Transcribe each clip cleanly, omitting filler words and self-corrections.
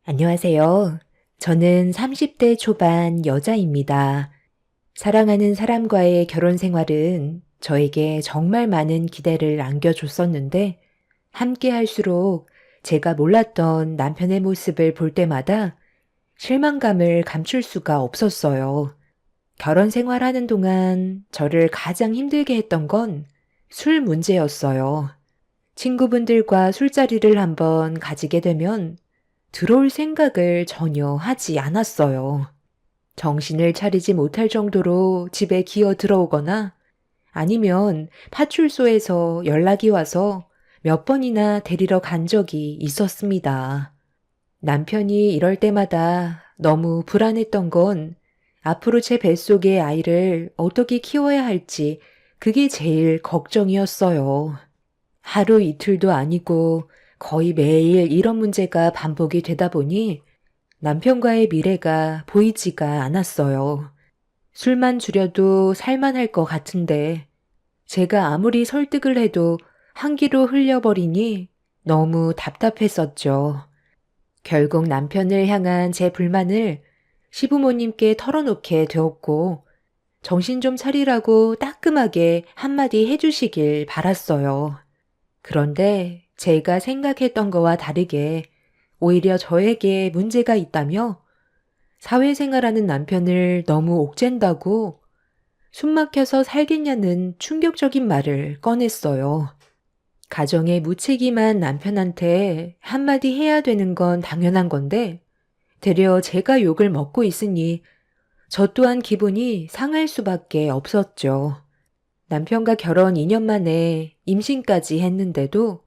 안녕하세요. 저는 30대 초반 여자입니다. 사랑하는 사람과의 결혼 생활은 저에게 정말 많은 기대를 안겨줬었는데, 함께 할수록 제가 몰랐던 남편의 모습을 볼 때마다 실망감을 감출 수가 없었어요. 결혼 생활하는 동안 저를 가장 힘들게 했던 건 술 문제였어요. 친구분들과 술자리를 한번 가지게 되면 들어올 생각을 전혀 하지 않았어요. 정신을 차리지 못할 정도로 집에 기어 들어오거나 아니면 파출소에서 연락이 와서 몇 번이나 데리러 간 적이 있었습니다. 남편이 이럴 때마다 너무 불안했던 건 앞으로 제 뱃속의 아이를 어떻게 키워야 할지 그게 제일 걱정이었어요. 하루 이틀도 아니고 거의 매일 이런 문제가 반복이 되다 보니 남편과의 미래가 보이지가 않았어요. 술만 줄여도 살만할 것 같은데 제가 아무리 설득을 해도 한기로 흘려버리니 너무 답답했었죠. 결국 남편을 향한 제 불만을 시부모님께 털어놓게 되었고 정신 좀 차리라고 따끔하게 한마디 해주시길 바랐어요. 그런데 제가 생각했던 거와 다르게 오히려 저에게 문제가 있다며 사회생활하는 남편을 너무 옥죄다고 숨막혀서 살겠냐는 충격적인 말을 꺼냈어요. 가정에 무책임한 남편한테 한마디 해야 되는 건 당연한 건데 되려 제가 욕을 먹고 있으니 저 또한 기분이 상할 수밖에 없었죠. 남편과 결혼 2년 만에 임신까지 했는데도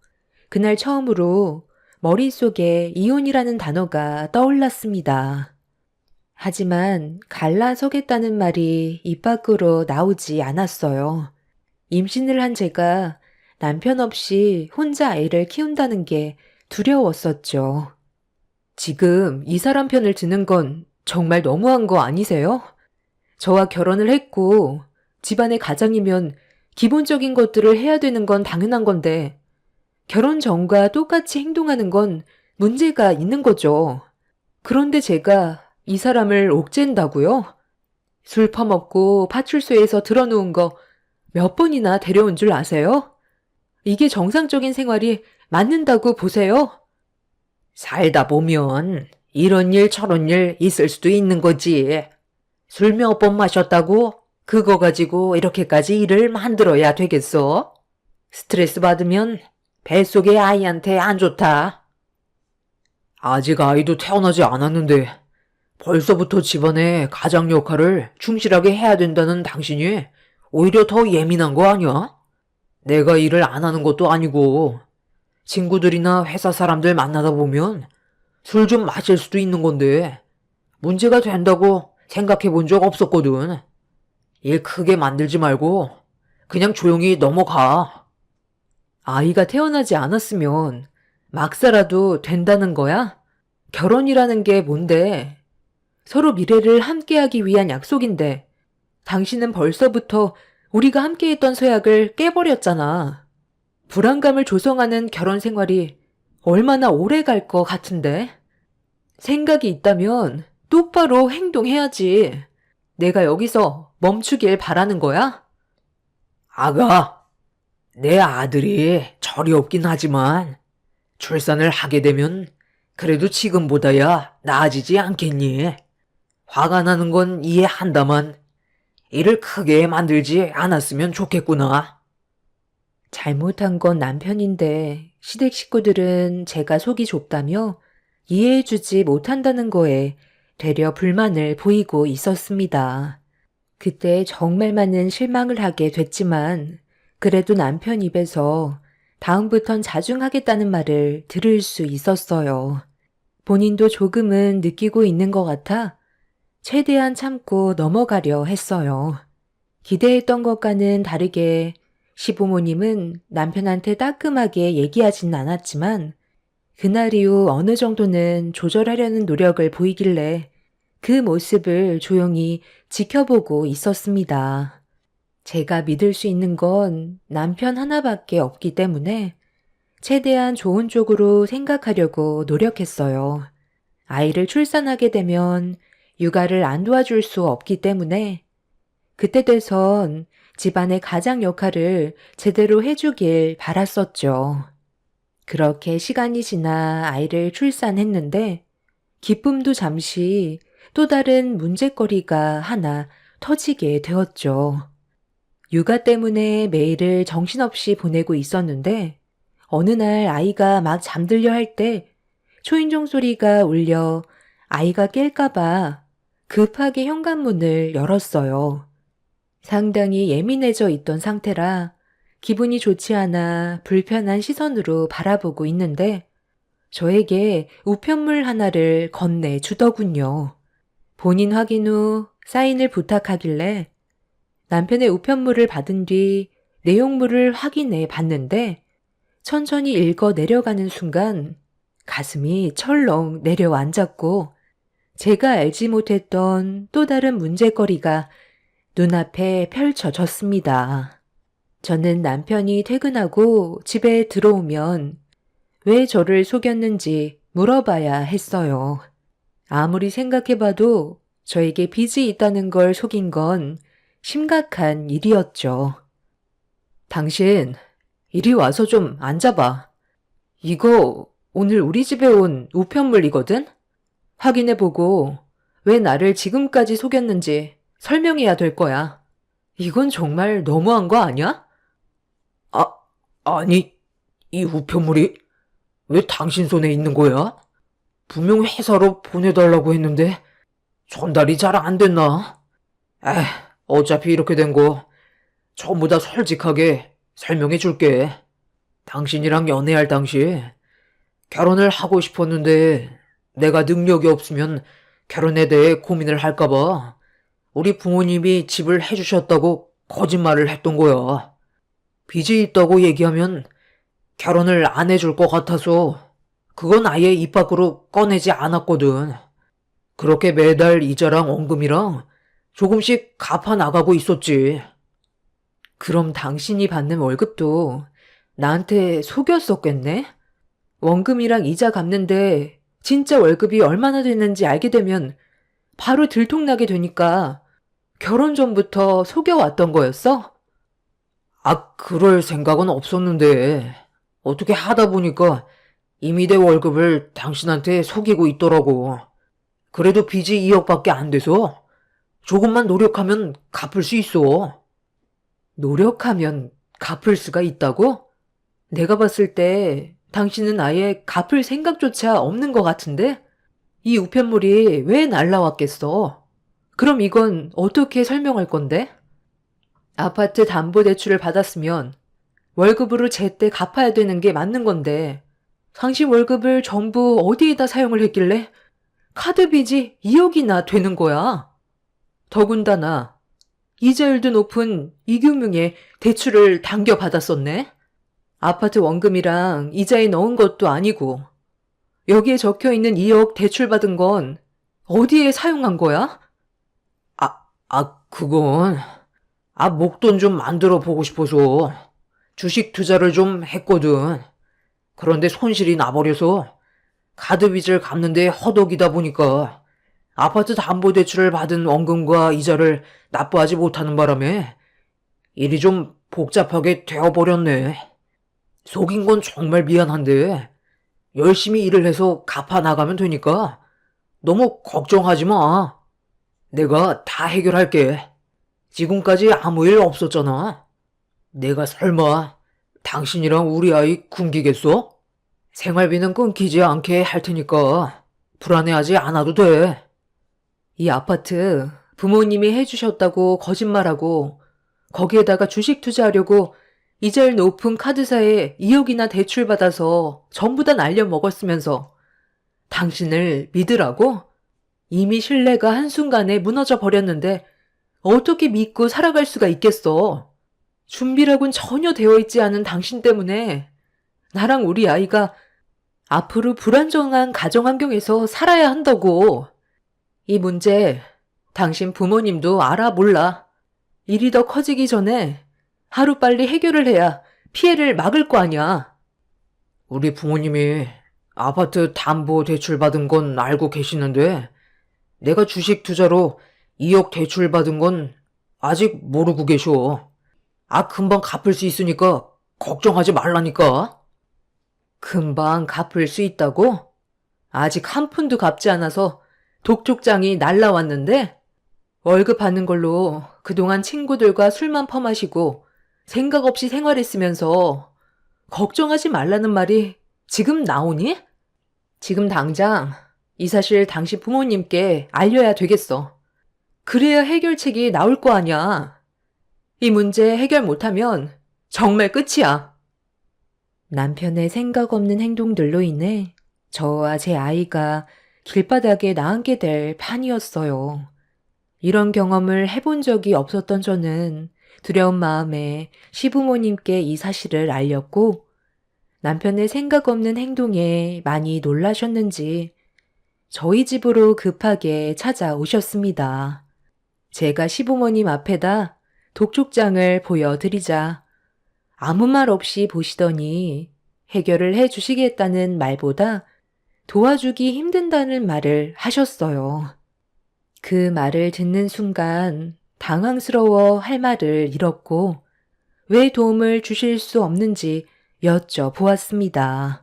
그날 처음으로 머릿속에 이혼이라는 단어가 떠올랐습니다. 하지만 갈라서겠다는 말이 입 밖으로 나오지 않았어요. 임신을 한 제가 남편 없이 혼자 애를 키운다는 게 두려웠었죠. 지금 이 사람 편을 드는 건 정말 너무한 거 아니세요? 저와 결혼을 했고 집안의 가장이면 기본적인 것들을 해야 되는 건 당연한 건데 결혼 전과 똑같이 행동하는 건 문제가 있는 거죠. 그런데 제가 이 사람을 옥죄인다고요? 술 퍼먹고 파출소에서 들어놓은 거 몇 번이나 데려온 줄 아세요? 이게 정상적인 생활이 맞는다고 보세요? 살다 보면 이런 일 저런 일 있을 수도 있는 거지. 술 몇 번 마셨다고 그거 가지고 이렇게까지 일을 만들어야 되겠어? 스트레스 받으면 뱃속의 아이한테 안 좋다. 아직 아이도 태어나지 않았는데 벌써부터 집안의 가장 역할을 충실하게 해야 된다는 당신이 오히려 더 예민한 거 아니야? 내가 일을 안 하는 것도 아니고 친구들이나 회사 사람들 만나다 보면 술 좀 마실 수도 있는 건데 문제가 된다고 생각해 본 적 없었거든. 일 크게 만들지 말고 그냥 조용히 넘어가. 아이가 태어나지 않았으면 막 살아도 된다는 거야? 결혼이라는 게 뭔데? 서로 미래를 함께하기 위한 약속인데 당신은 벌써부터 우리가 함께했던 서약을 깨버렸잖아. 불안감을 조성하는 결혼 생활이 얼마나 오래 갈 것 같은데? 생각이 있다면 똑바로 행동해야지. 내가 여기서 멈추길 바라는 거야? 아가, 내 아들이 철이 없긴 하지만 출산을 하게 되면 그래도 지금보다야 나아지지 않겠니? 화가 나는 건 이해한다만 일을 크게 만들지 않았으면 좋겠구나. 잘못한 건 남편인데 시댁 식구들은 제가 속이 좁다며 이해해주지 못한다는 거에 되려 불만을 보이고 있었습니다. 그때 정말 많은 실망을 하게 됐지만 그래도 남편 입에서 다음부턴 자중하겠다는 말을 들을 수 있었어요. 본인도 조금은 느끼고 있는 것 같아 최대한 참고 넘어가려 했어요. 기대했던 것과는 다르게 시부모님은 남편한테 따끔하게 얘기하진 않았지만 그날 이후 어느 정도는 조절하려는 노력을 보이길래 그 모습을 조용히 지켜보고 있었습니다. 제가 믿을 수 있는 건 남편 하나밖에 없기 때문에 최대한 좋은 쪽으로 생각하려고 노력했어요. 아이를 출산하게 되면 육아를 안 도와줄 수 없기 때문에 그때 돼선 집안의 가장 역할을 제대로 해주길 바랐었죠. 그렇게 시간이 지나 아이를 출산했는데 기쁨도 잠시 또 다른 문제거리가 하나 터지게 되었죠. 육아 때문에 매일을 정신없이 보내고 있었는데 어느 날 아이가 막 잠들려 할 때 초인종 소리가 울려 아이가 깰까봐 급하게 현관문을 열었어요. 상당히 예민해져 있던 상태라 기분이 좋지 않아 불편한 시선으로 바라보고 있는데 저에게 우편물 하나를 건네주더군요. 본인 확인 후 사인을 부탁하길래 남편의 우편물을 받은 뒤 내용물을 확인해 봤는데 천천히 읽어 내려가는 순간 가슴이 철렁 내려앉았고 제가 알지 못했던 또 다른 문제거리가 눈앞에 펼쳐졌습니다. 저는 남편이 퇴근하고 집에 들어오면 왜 저를 속였는지 물어봐야 했어요. 아무리 생각해봐도 저에게 빚이 있다는 걸 속인 건 심각한 일이었죠. 당신, 이리 와서 좀 앉아봐. 이거 오늘 우리 집에 온 우편물이거든? 확인해보고 왜 나를 지금까지 속였는지 설명해야 될 거야. 이건 정말 너무한 거 아니야? 아니, 이 우편물이 왜 당신 손에 있는 거야? 분명 회사로 보내달라고 했는데 전달이 잘 안 됐나? 에휴, 어차피 이렇게 된 거 전부 다 솔직하게 설명해 줄게. 당신이랑 연애할 당시 결혼을 하고 싶었는데 내가 능력이 없으면 결혼에 대해 고민을 할까봐 우리 부모님이 집을 해주셨다고 거짓말을 했던 거야. 빚이 있다고 얘기하면 결혼을 안 해줄 것 같아서 그건 아예 입 밖으로 꺼내지 않았거든. 그렇게 매달 이자랑 원금이랑 조금씩 갚아 나가고 있었지. 그럼 당신이 받는 월급도 나한테 속였었겠네? 원금이랑 이자 갚는데 진짜 월급이 얼마나 되는지 알게 되면 바로 들통나게 되니까 결혼 전부터 속여왔던 거였어? 그럴 생각은 없었는데 어떻게 하다 보니까 이미 내 월급을 당신한테 속이고 있더라고. 그래도 빚이 2억밖에 안 돼서 조금만 노력하면 갚을 수 있어. 노력하면 갚을 수가 있다고? 내가 봤을 때 당신은 아예 갚을 생각조차 없는 것 같은데? 이 우편물이 왜 날라왔겠어? 그럼 이건 어떻게 설명할 건데? 아파트 담보대출을 받았으면 월급으로 제때 갚아야 되는 게 맞는 건데 당신 월급을 전부 어디에다 사용을 했길래 카드 빚이 2억이나 되는 거야. 더군다나 이자율도 높은 이금융에 대출을 당겨받았었네. 아파트 원금이랑 이자에 넣은 것도 아니고 여기에 적혀있는 2억 대출받은 건 어디에 사용한 거야? 그건 목돈 좀 만들어 보고 싶어서 주식 투자를 좀 했거든. 그런데 손실이 나버려서 카드 빚을 갚는데 허덕이다 보니까 아파트 담보대출을 받은 원금과 이자를 납부하지 못하는 바람에 일이 좀 복잡하게 되어버렸네. 속인 건 정말 미안한데 열심히 일을 해서 갚아 나가면 되니까 너무 걱정하지 마. 내가 다 해결할게. 지금까지 아무 일 없었잖아. 내가 설마 당신이랑 우리 아이 굶기겠어? 생활비는 끊기지 않게 할 테니까 불안해하지 않아도 돼. 이 아파트 부모님이 해주셨다고 거짓말하고 거기에다가 주식 투자하려고 이자율 높은 카드사에 2억이나 대출받아서 전부 다 날려먹었으면서 당신을 믿으라고? 이미 신뢰가 한순간에 무너져 버렸는데 어떻게 믿고 살아갈 수가 있겠어? 준비라곤 전혀 되어 있지 않은 당신 때문에 나랑 우리 아이가 앞으로 불안정한 가정 환경에서 살아야 한다고. 이 문제 당신 부모님도 알아 몰라. 일이 더 커지기 전에 하루빨리 해결을 해야 피해를 막을 거 아니야. 우리 부모님이 아파트 담보 대출 받은 건 알고 계시는데, 내가 주식 투자로 2억 대출 받은 건 아직 모르고 계셔. 금방 갚을 수 있으니까 걱정하지 말라니까. 금방 갚을 수 있다고? 아직 한 푼도 갚지 않아서 독촉장이 날라왔는데, 월급 받는 걸로 그동안 친구들과 술만 퍼마시고 생각 없이 생활했으면서 걱정하지 말라는 말이 지금 나오니? 지금 당장 이 사실 당신 부모님께 알려야 되겠어. 그래야 해결책이 나올 거 아니야. 이 문제 해결 못하면 정말 끝이야. 남편의 생각 없는 행동들로 인해 저와 제 아이가 길바닥에 나앉게 될 판이었어요. 이런 경험을 해본 적이 없었던 저는 두려운 마음에 시부모님께 이 사실을 알렸고, 남편의 생각 없는 행동에 많이 놀라셨는지 저희 집으로 급하게 찾아오셨습니다. 제가 시부모님 앞에다 독촉장을 보여드리자 아무 말 없이 보시더니 해결을 해주시겠다는 말보다 도와주기 힘든다는 말을 하셨어요. 그 말을 듣는 순간 당황스러워 할 말을 잃었고 왜 도움을 주실 수 없는지 여쭤보았습니다.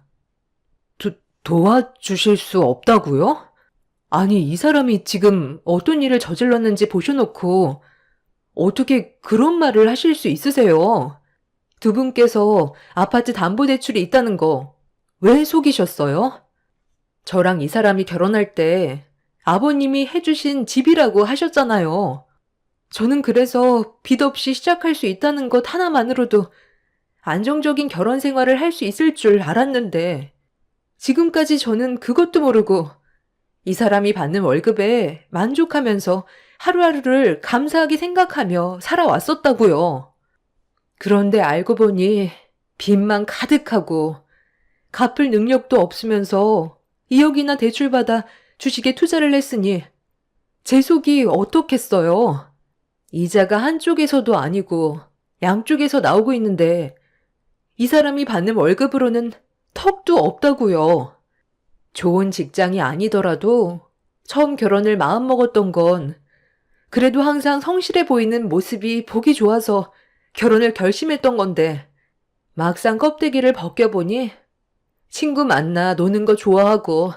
도와주실 수 없다고요? 아니, 이 사람이 지금 어떤 일을 저질렀는지 보셔놓고 어떻게 그런 말을 하실 수 있으세요? 두 분께서 아파트 담보대출이 있다는 거 왜 속이셨어요? 저랑 이 사람이 결혼할 때 아버님이 해주신 집이라고 하셨잖아요. 저는 그래서 빚 없이 시작할 수 있다는 것 하나만으로도 안정적인 결혼 생활을 할 수 있을 줄 알았는데 지금까지 저는 그것도 모르고 이 사람이 받는 월급에 만족하면서 하루하루를 감사하게 생각하며 살아왔었다고요. 그런데 알고 보니 빚만 가득하고 갚을 능력도 없으면서 2억이나 대출받아 주식에 투자를 했으니 제 속이 어떻겠어요. 이자가 한쪽에서도 아니고 양쪽에서 나오고 있는데 이 사람이 받는 월급으로는 턱도 없다고요. 좋은 직장이 아니더라도 처음 결혼을 마음먹었던 건 그래도 항상 성실해 보이는 모습이 보기 좋아서 결혼을 결심했던 건데 막상 껍데기를 벗겨보니 친구 만나 노는 거 좋아하고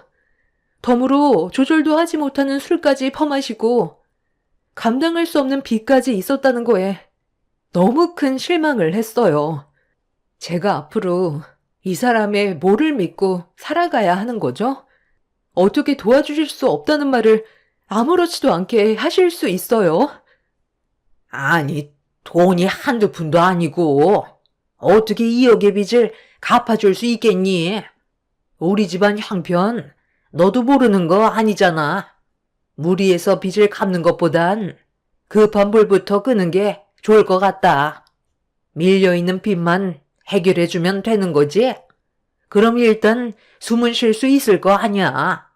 덤으로 조절도 하지 못하는 술까지 퍼마시고 감당할 수 없는 빚까지 있었다는 거에 너무 큰 실망을 했어요. 제가 앞으로 이 사람의 뭐를 믿고 살아가야 하는 거죠? 어떻게 도와주실 수 없다는 말을 아무렇지도 않게 하실 수 있어요? 아니, 돈이 한두 푼도 아니고 어떻게 2억의 빚을 갚아줄 수 있겠니? 우리 집안 형편 너도 모르는 거 아니잖아. 무리해서 빚을 갚는 것보단 급한 불부터 끄는 게 좋을 것 같다. 밀려있는 빚만 해결해주면 되는 거지? 그럼 일단 숨은 쉴 수 있을 거 아니야.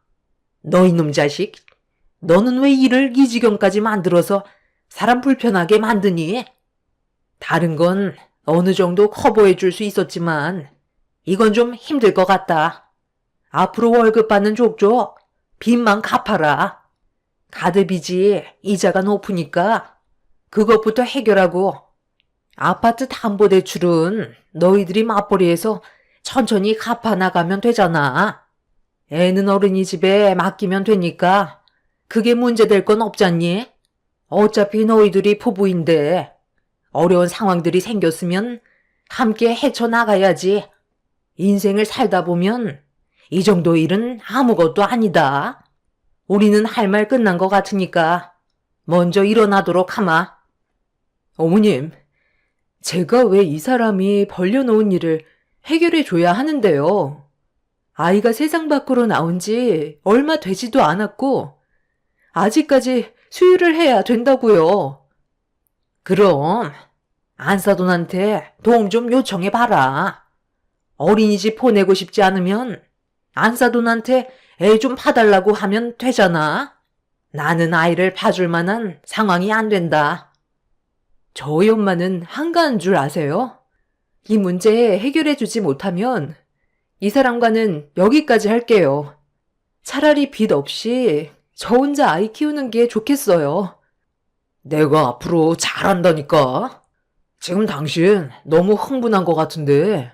너 이놈 자식, 너는 왜 일을 이 지경까지 만들어서 사람 불편하게 만드니? 다른 건 어느 정도 커버해 줄 수 있었지만 이건 좀 힘들 것 같다. 앞으로 월급 받는 족족 빚만 갚아라. 가드빚이 이자가 높으니까 그것부터 해결하고 아파트 담보대출은 너희들이 맞벌이해서 천천히 갚아 나가면 되잖아. 애는 어른이 집에 맡기면 되니까 그게 문제될 건 없잖니? 어차피 너희들이 부부인데 어려운 상황들이 생겼으면 함께 헤쳐나가야지. 인생을 살다 보면 이 정도 일은 아무것도 아니다. 우리는 할 말 끝난 것 같으니까 먼저 일어나도록 하마. 어머님, 제가 왜 이 사람이 벌려놓은 일을 해결해 줘야 하는데요? 아이가 세상 밖으로 나온 지 얼마 되지도 않았고 아직까지 수유를 해야 된다고요. 그럼 안사돈한테 도움 좀 요청해봐라. 어린이집 보내고 싶지 않으면 안사돈한테 애 좀 봐달라고 하면 되잖아. 나는 아이를 봐줄 만한 상황이 안 된다. 저희 엄마는 한가한 줄 아세요? 이 문제 해결해 주지 못하면 이 사람과는 여기까지 할게요. 차라리 빚 없이 저 혼자 아이 키우는 게 좋겠어요. 내가 앞으로 잘한다니까. 지금 당신 너무 흥분한 것 같은데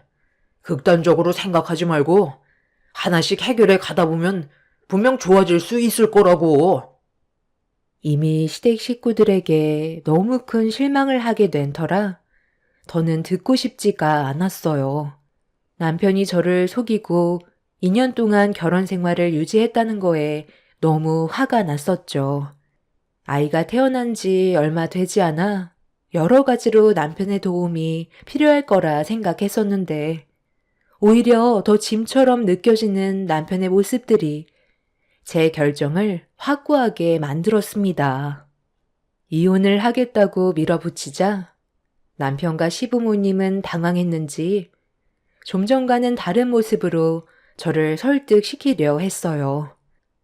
극단적으로 생각하지 말고 하나씩 해결해 가다 보면 분명 좋아질 수 있을 거라고. 이미 시댁 식구들에게 너무 큰 실망을 하게 된 터라 더는 듣고 싶지가 않았어요. 남편이 저를 속이고 2년 동안 결혼 생활을 유지했다는 거에 너무 화가 났었죠. 아이가 태어난 지 얼마 되지 않아 여러 가지로 남편의 도움이 필요할 거라 생각했었는데 오히려 더 짐처럼 느껴지는 남편의 모습들이 제 결정을 확고하게 만들었습니다. 이혼을 하겠다고 밀어붙이자 남편과 시부모님은 당황했는지 좀 전과는 다른 모습으로 저를 설득시키려 했어요.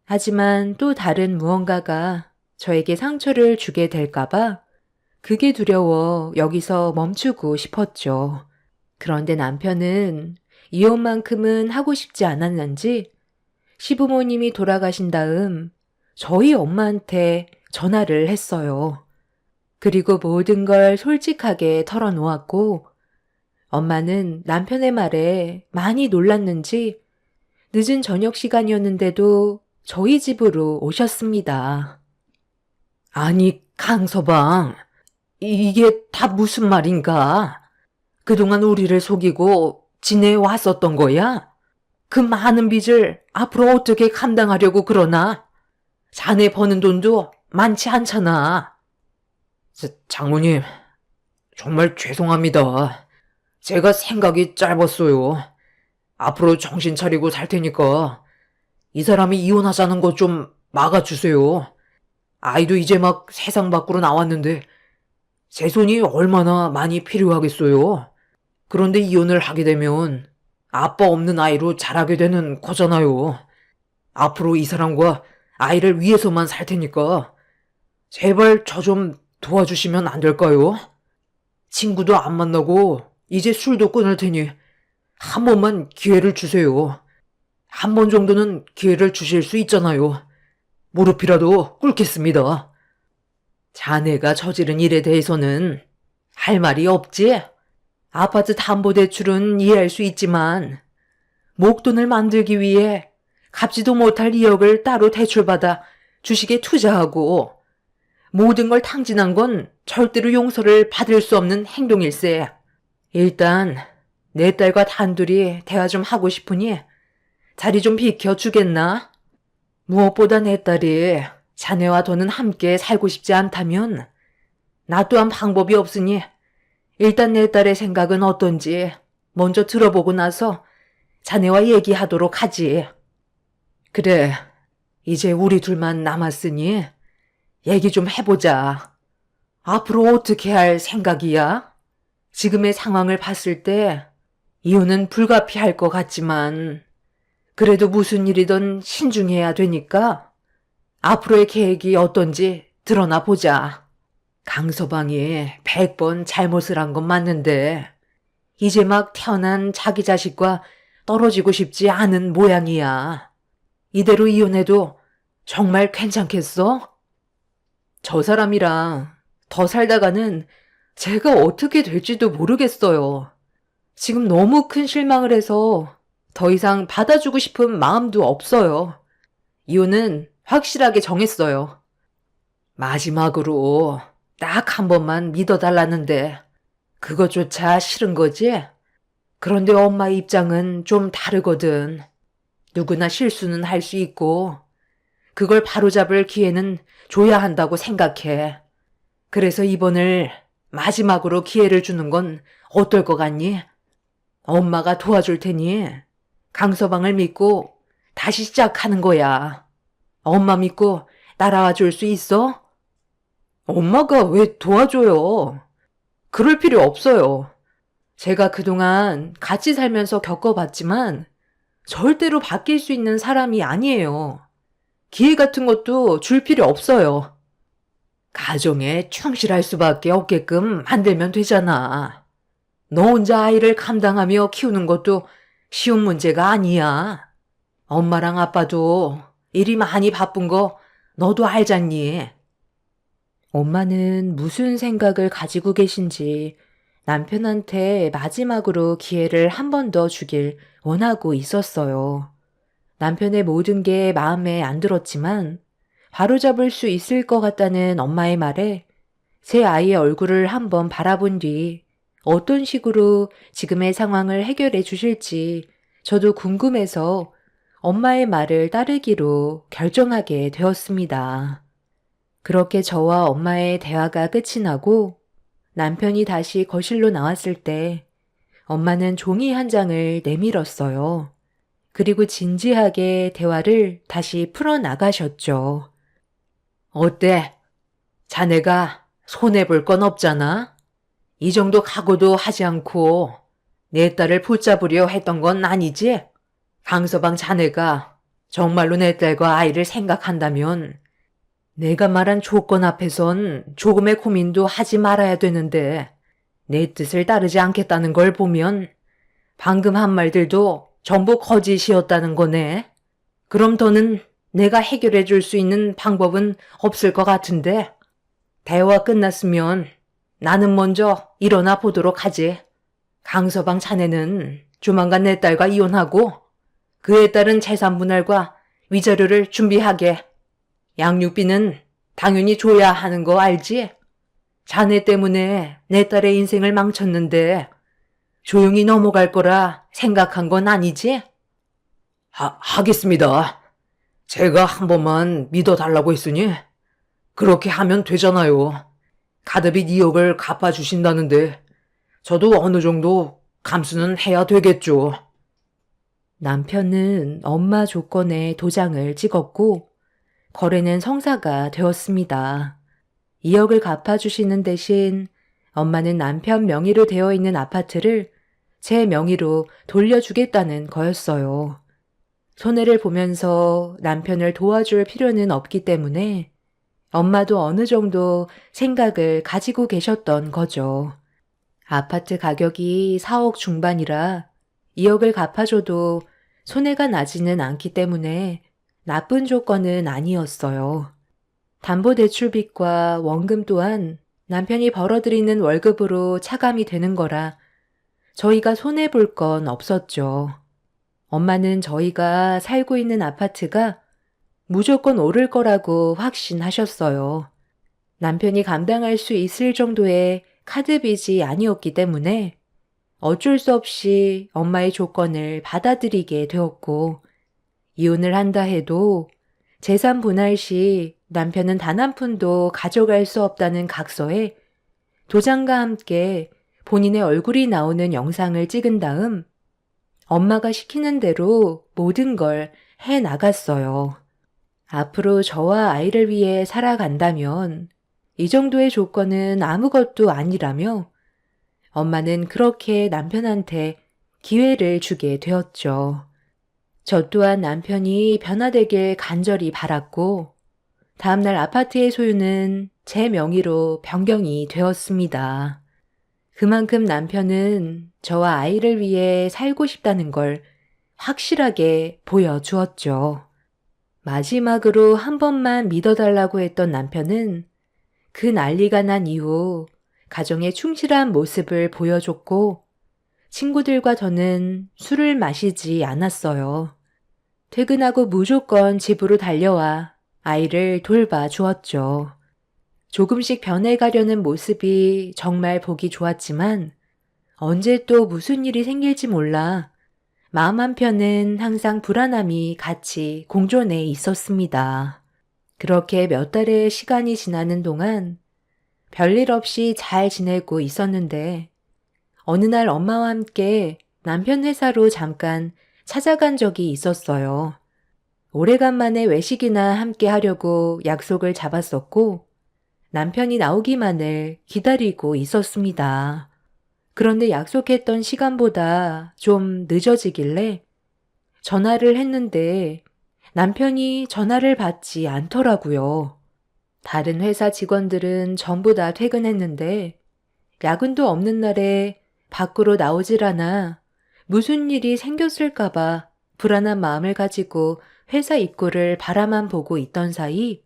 하지만 또 다른 무언가가 저에게 상처를 주게 될까봐 그게 두려워 여기서 멈추고 싶었죠. 그런데 남편은 이혼만큼은 하고 싶지 않았는지 시부모님이 돌아가신 다음 저희 엄마한테 전화를 했어요. 그리고 모든 걸 솔직하게 털어놓았고 엄마는 남편의 말에 많이 놀랐는지 늦은 저녁 시간이었는데도 저희 집으로 오셨습니다. 아니, 강서방, 이게 다 무슨 말인가? 그동안 우리를 속이고 지내왔었던 거야? 그 많은 빚을 앞으로 어떻게 감당하려고 그러나? 자네 버는 돈도 많지 않잖아. 장모님, 정말 죄송합니다. 제가 생각이 짧았어요. 앞으로 정신 차리고 살 테니까 이 사람이 이혼하자는 거 좀 막아주세요. 아이도 이제 막 세상 밖으로 나왔는데 제 손이 얼마나 많이 필요하겠어요. 그런데 이혼을 하게 되면 아빠 없는 아이로 자라게 되는 거잖아요. 앞으로 이 사람과 아이를 위해서만 살 테니까 제발 저 좀 도와주시면 안 될까요? 친구도 안 만나고 이제 술도 끊을 테니 한 번만 기회를 주세요. 한 번 정도는 기회를 주실 수 있잖아요. 무릎이라도 꿇겠습니다. 자네가 저지른 일에 대해서는 할 말이 없지? 아파트 담보대출은 이해할 수 있지만 목돈을 만들기 위해 갚지도 못할 2억을 따로 대출받아 주식에 투자하고 모든 걸 탕진한 건 절대로 용서를 받을 수 없는 행동일세. 일단 내 딸과 단둘이 대화 좀 하고 싶으니 자리 좀 비켜주겠나? 무엇보다 내 딸이 자네와 더는 함께 살고 싶지 않다면 나 또한 방법이 없으니 일단 내 딸의 생각은 어떤지 먼저 들어보고 나서 자네와 얘기하도록 하지. 그래, 이제 우리 둘만 남았으니 얘기 좀 해보자. 앞으로 어떻게 할 생각이야? 지금의 상황을 봤을 때 이혼은 불가피할 것 같지만 그래도 무슨 일이든 신중해야 되니까 앞으로의 계획이 어떤지 드러나 보자. 강서방이 100번 잘못을 한 건 맞는데 이제 막 태어난 자기 자식과 떨어지고 싶지 않은 모양이야. 이대로 이혼해도 정말 괜찮겠어? 저 사람이랑 더 살다가는 제가 어떻게 될지도 모르겠어요. 지금 너무 큰 실망을 해서 더 이상 받아주고 싶은 마음도 없어요. 이혼은 확실하게 정했어요. 마지막으로 딱 한 번만 믿어달라는데 그것조차 싫은 거지? 그런데 엄마 입장은 좀 다르거든. 누구나 실수는 할 수 있고 그걸 바로잡을 기회는 줘야 한다고 생각해. 그래서 이번을 마지막으로 기회를 주는 건 어떨 것 같니? 엄마가 도와줄 테니 강서방을 믿고 다시 시작하는 거야. 엄마 믿고 따라와 줄 수 있어? 엄마가 왜 도와줘요? 그럴 필요 없어요. 제가 그동안 같이 살면서 겪어봤지만 절대로 바뀔 수 있는 사람이 아니에요. 기회 같은 것도 줄 필요 없어요. 가정에 충실할 수밖에 없게끔 만들면 되잖아. 너 혼자 아이를 감당하며 키우는 것도 쉬운 문제가 아니야. 엄마랑 아빠도 일이 많이 바쁜 거 너도 알잖니. 엄마는 무슨 생각을 가지고 계신지 남편한테 마지막으로 기회를 한 번 더 주길 원하고 있었어요. 남편의 모든 게 마음에 안 들었지만 바로잡을 수 있을 것 같다는 엄마의 말에 제 아이의 얼굴을 한번 바라본 뒤 어떤 식으로 지금의 상황을 해결해 주실지 저도 궁금해서 엄마의 말을 따르기로 결정하게 되었습니다. 그렇게 저와 엄마의 대화가 끝이 나고 남편이 다시 거실로 나왔을 때 엄마는 종이 한 장을 내밀었어요. 그리고 진지하게 대화를 다시 풀어나가셨죠. 어때? 자네가 손해볼 건 없잖아? 이 정도 각오도 하지 않고 내 딸을 붙잡으려 했던 건 아니지? 강서방 자네가 정말로 내 딸과 아이를 생각한다면 내가 말한 조건 앞에선 조금의 고민도 하지 말아야 되는데 내 뜻을 따르지 않겠다는 걸 보면 방금 한 말들도 전부 거짓이었다는 거네. 그럼 더는 내가 해결해 줄 수 있는 방법은 없을 것 같은데 대화 끝났으면 나는 먼저 일어나 보도록 하지. 강서방 자네는 조만간 내 딸과 이혼하고 그에 따른 재산 분할과 위자료를 준비하게. 양육비는 당연히 줘야 하는 거 알지? 자네 때문에 내 딸의 인생을 망쳤는데 조용히 넘어갈 거라 생각한 건 아니지? 하겠습니다. 제가 한 번만 믿어달라고 했으니 그렇게 하면 되잖아요. 가드빚 2억을 갚아주신다는데 저도 어느 정도 감수는 해야 되겠죠. 남편은 엄마 조건에 도장을 찍었고 거래는 성사가 되었습니다. 2억을 갚아주시는 대신 엄마는 남편 명의로 되어 있는 아파트를 제 명의로 돌려주겠다는 거였어요. 손해를 보면서 남편을 도와줄 필요는 없기 때문에 엄마도 어느 정도 생각을 가지고 계셨던 거죠. 아파트 가격이 4억 중반이라 2억을 갚아줘도 손해가 나지는 않기 때문에 나쁜 조건은 아니었어요. 담보대출빚과 원금 또한 남편이 벌어들이는 월급으로 차감이 되는 거라 저희가 손해볼 건 없었죠. 엄마는 저희가 살고 있는 아파트가 무조건 오를 거라고 확신하셨어요. 남편이 감당할 수 있을 정도의 카드빚이 아니었기 때문에 어쩔 수 없이 엄마의 조건을 받아들이게 되었고 이혼을 한다 해도 재산 분할 시 남편은 단 한 푼도 가져갈 수 없다는 각서에 도장과 함께 본인의 얼굴이 나오는 영상을 찍은 다음 엄마가 시키는 대로 모든 걸 해 나갔어요. 앞으로 저와 아이를 위해 살아간다면 이 정도의 조건은 아무것도 아니라며 엄마는 그렇게 남편한테 기회를 주게 되었죠. 저 또한 남편이 변화되길 간절히 바랐고 다음날 아파트의 소유는 제 명의로 변경이 되었습니다. 그만큼 남편은 저와 아이를 위해 살고 싶다는 걸 확실하게 보여주었죠. 마지막으로 한 번만 믿어달라고 했던 남편은 그 난리가 난 이후 가정에 충실한 모습을 보여줬고 친구들과 저는 술을 마시지 않았어요. 퇴근하고 무조건 집으로 달려와 아이를 돌봐주었죠. 조금씩 변해가려는 모습이 정말 보기 좋았지만 언제 또 무슨 일이 생길지 몰라 마음 한편은 항상 불안함이 같이 공존해 있었습니다. 그렇게 몇 달의 시간이 지나는 동안 별일 없이 잘 지내고 있었는데 어느 날 엄마와 함께 남편 회사로 잠깐 찾아간 적이 있었어요. 오래간만에 외식이나 함께 하려고 약속을 잡았었고 남편이 나오기만을 기다리고 있었습니다. 그런데 약속했던 시간보다 좀 늦어지길래 전화를 했는데 남편이 전화를 받지 않더라고요. 다른 회사 직원들은 전부 다 퇴근했는데 야근도 없는 날에 밖으로 나오질 않아 무슨 일이 생겼을까봐 불안한 마음을 가지고 회사 입구를 바라만 보고 있던 사이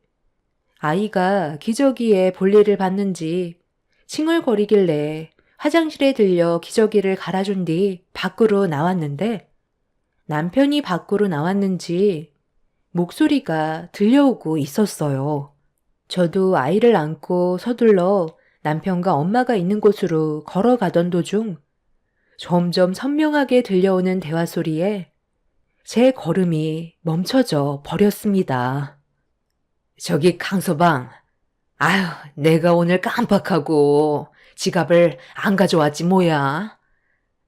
아이가 기저귀에 볼일을 봤는지 칭얼거리길래 화장실에 들려 기저귀를 갈아준 뒤 밖으로 나왔는데 남편이 밖으로 나왔는지 목소리가 들려오고 있었어요. 저도 아이를 안고 서둘러 남편과 엄마가 있는 곳으로 걸어가던 도중 점점 선명하게 들려오는 대화 소리에 제 걸음이 멈춰져 버렸습니다. 저기 강서방, 아휴, 내가 오늘 깜빡하고 지갑을 안 가져왔지 뭐야.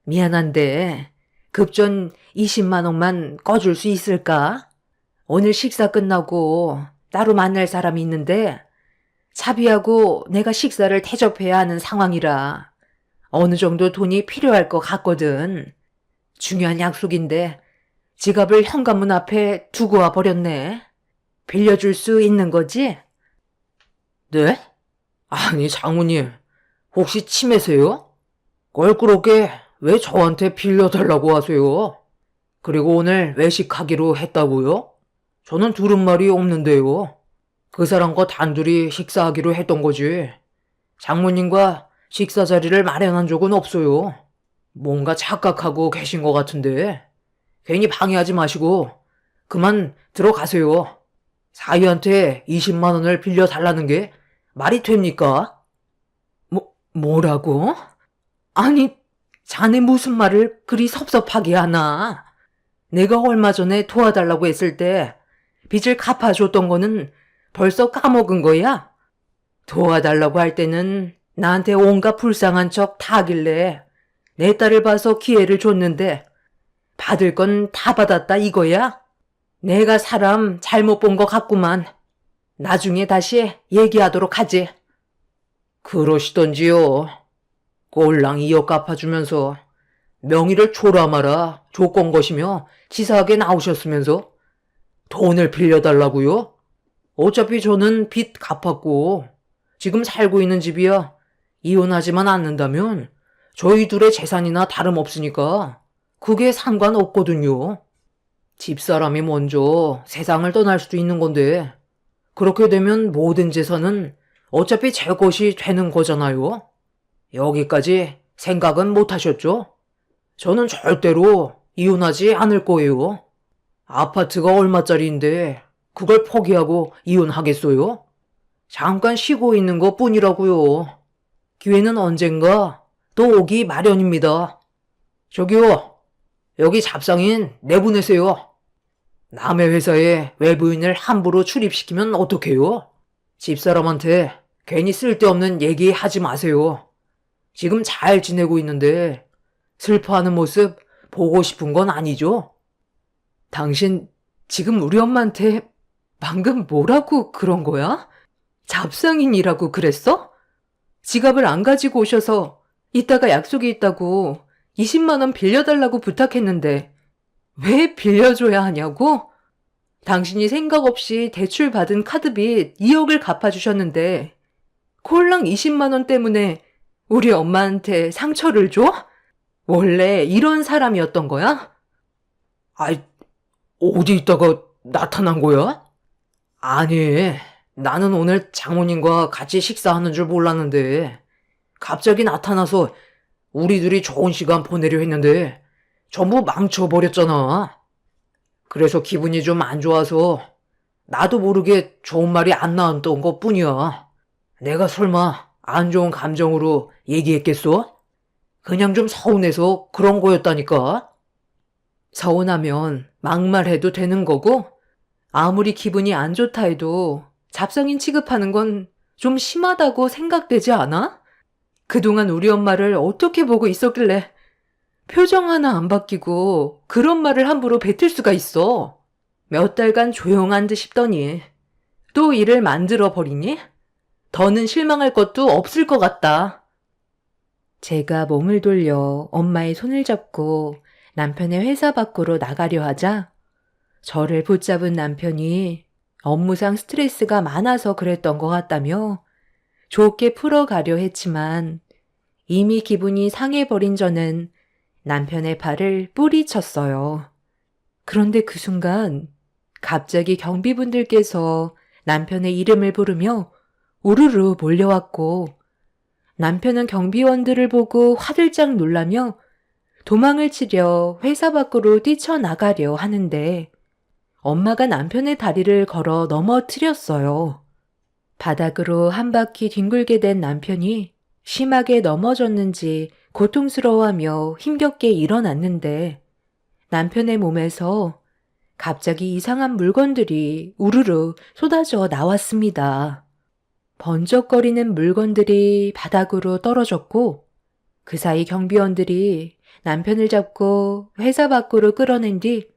미안한데 급전 20만 원만 꺼줄 수 있을까? 오늘 식사 끝나고 따로 만날 사람이 있는데 차비하고 내가 식사를 대접해야 하는 상황이라 어느 정도 돈이 필요할 것 같거든. 중요한 약속인데 지갑을 현관문 앞에 두고 와 버렸네. 빌려줄 수 있는 거지? 네? 아니, 장모님, 혹시 치매세요? 껄끄럽게 왜 저한테 빌려달라고 하세요? 그리고 오늘 외식하기로 했다고요? 저는 들은 말이 없는데요. 그 사람과 단둘이 식사하기로 했던 거지. 장모님과 식사 자리를 마련한 적은 없어요. 뭔가 착각하고 계신 것 같은데 괜히 방해하지 마시고 그만 들어가세요. 사위한테 20만 원을 빌려달라는 게 말이 됩니까? 뭐라고? 아니, 자네 무슨 말을 그리 섭섭하게 하나? 내가 얼마 전에 도와달라고 했을 때 빚을 갚아줬던 거는 벌써 까먹은 거야? 도와달라고 할 때는 나한테 온갖 불쌍한 척 다 하길래 내 딸을 봐서 기회를 줬는데 받을 건 다 받았다 이거야? 내가 사람 잘못 본 것 같구만. 나중에 다시 얘기하도록 하지. 그러시던지요. 꼴랑 이어 갚아주면서 명의를 초라마라 조건 것이며 치사하게 나오셨으면서 돈을 빌려달라고요? 어차피 저는 빚 갚았고 지금 살고 있는 집이야 이혼하지만 않는다면 저희 둘의 재산이나 다름없으니까 그게 상관없거든요. 집사람이 먼저 세상을 떠날 수도 있는 건데 그렇게 되면 모든 재산은 어차피 제 것이 되는 거잖아요. 여기까지 생각은 못 하셨죠? 저는 절대로 이혼하지 않을 거예요. 아파트가 얼마짜리인데 그걸 포기하고 이혼하겠어요? 잠깐 쉬고 있는 것 뿐이라고요. 기회는 언젠가 또 오기 마련입니다. 저기요, 여기 잡상인 내보내세요. 남의 회사에 외부인을 함부로 출입시키면 어떡해요? 집사람한테 괜히 쓸데없는 얘기 하지 마세요. 지금 잘 지내고 있는데 슬퍼하는 모습 보고 싶은 건 아니죠? 당신 지금 우리 엄마한테 방금 뭐라고 그런 거야? 잡상인이라고 그랬어? 지갑을 안 가지고 오셔서 이따가 약속이 있다고 20만 원 빌려달라고 부탁했는데 왜 빌려줘야 하냐고? 당신이 생각 없이 대출 받은 카드빚 2억을 갚아주셨는데 콜랑 20만 원 때문에 우리 엄마한테 상처를 줘? 원래 이런 사람이었던 거야? 아이, 어디 있다가 나타난 거야? 아니, 나는 오늘 장모님과 같이 식사하는 줄 몰랐는데 갑자기 나타나서 우리 둘이 좋은 시간 보내려 했는데 전부 망쳐버렸잖아. 그래서 기분이 좀 안 좋아서 나도 모르게 좋은 말이 안 나왔던 것 뿐이야. 내가 설마 안 좋은 감정으로 얘기했겠어? 그냥 좀 서운해서 그런 거였다니까. 서운하면 막말해도 되는 거고 아무리 기분이 안 좋다 해도 잡상인 취급하는 건 좀 심하다고 생각되지 않아? 그동안 우리 엄마를 어떻게 보고 있었길래 표정 하나 안 바뀌고 그런 말을 함부로 뱉을 수가 있어. 몇 달간 조용한 듯 싶더니 또 일을 만들어 버리니? 더는 실망할 것도 없을 것 같다. 제가 몸을 돌려 엄마의 손을 잡고 남편의 회사 밖으로 나가려 하자 저를 붙잡은 남편이 업무상 스트레스가 많아서 그랬던 것 같다며 좋게 풀어가려 했지만 이미 기분이 상해버린 저는 남편의 팔을 뿌리쳤어요. 그런데 그 순간 갑자기 경비분들께서 남편의 이름을 부르며 우르르 몰려왔고 남편은 경비원들을 보고 화들짝 놀라며 도망을 치려 회사 밖으로 뛰쳐나가려 하는데 엄마가 남편의 다리를 걸어 넘어뜨렸어요. 바닥으로 한 바퀴 뒹굴게 된 남편이 심하게 넘어졌는지 고통스러워하며 힘겹게 일어났는데 남편의 몸에서 갑자기 이상한 물건들이 우르르 쏟아져 나왔습니다. 번쩍거리는 물건들이 바닥으로 떨어졌고 그 사이 경비원들이 남편을 잡고 회사 밖으로 끌어낸 뒤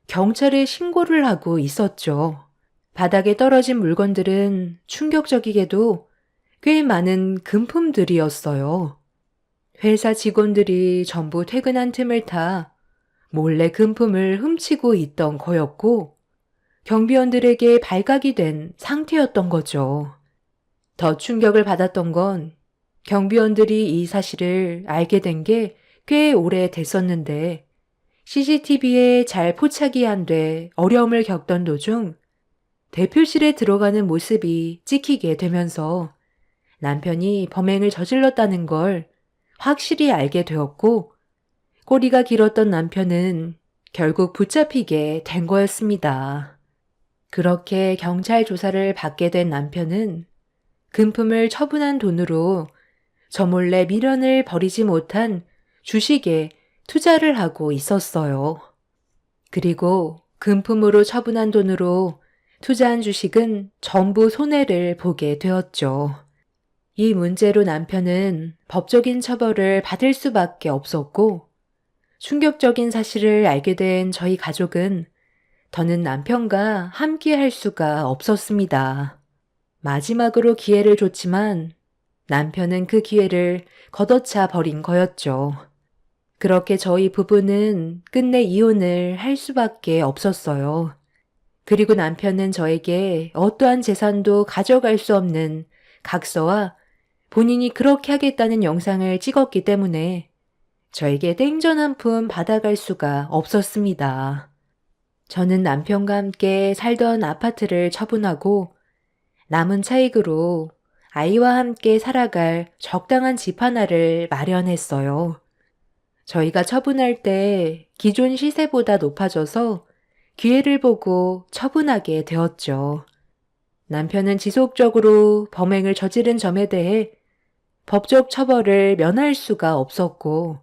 경찰에 신고를 하고 있었죠. 바닥에 떨어진 물건들은 충격적이게도 꽤 많은 금품들이었어요. 회사 직원들이 전부 퇴근한 틈을 타 몰래 금품을 훔치고 있던 거였고 경비원들에게 발각이 된 상태였던 거죠. 더 충격을 받았던 건 경비원들이 이 사실을 알게 된 게 꽤 오래 됐었는데 CCTV에 잘 포착이 안 돼 어려움을 겪던 도중 대표실에 들어가는 모습이 찍히게 되면서 남편이 범행을 저질렀다는 걸 확실히 알게 되었고 꼬리가 길었던 남편은 결국 붙잡히게 된 거였습니다. 그렇게 경찰 조사를 받게 된 남편은 금품을 처분한 돈으로 저 몰래 미련을 버리지 못한 주식에 투자를 하고 있었어요. 그리고 금품으로 처분한 돈으로 투자한 주식은 전부 손해를 보게 되었죠. 이 문제로 남편은 법적인 처벌을 받을 수밖에 없었고 충격적인 사실을 알게 된 저희 가족은 더는 남편과 함께 할 수가 없었습니다. 마지막으로 기회를 줬지만 남편은 그 기회를 걷어차 버린 거였죠. 그렇게 저희 부부는 끝내 이혼을 할 수밖에 없었어요. 그리고 남편은 저에게 어떠한 재산도 가져갈 수 없는 각서와 본인이 그렇게 하겠다는 영상을 찍었기 때문에 저에게 땡전 한 푼 받아갈 수가 없었습니다. 저는 남편과 함께 살던 아파트를 처분하고 남은 차익으로 아이와 함께 살아갈 적당한 집 하나를 마련했어요. 저희가 처분할 때 기존 시세보다 높아져서 기회를 보고 처분하게 되었죠. 남편은 지속적으로 범행을 저지른 점에 대해 법적 처벌을 면할 수가 없었고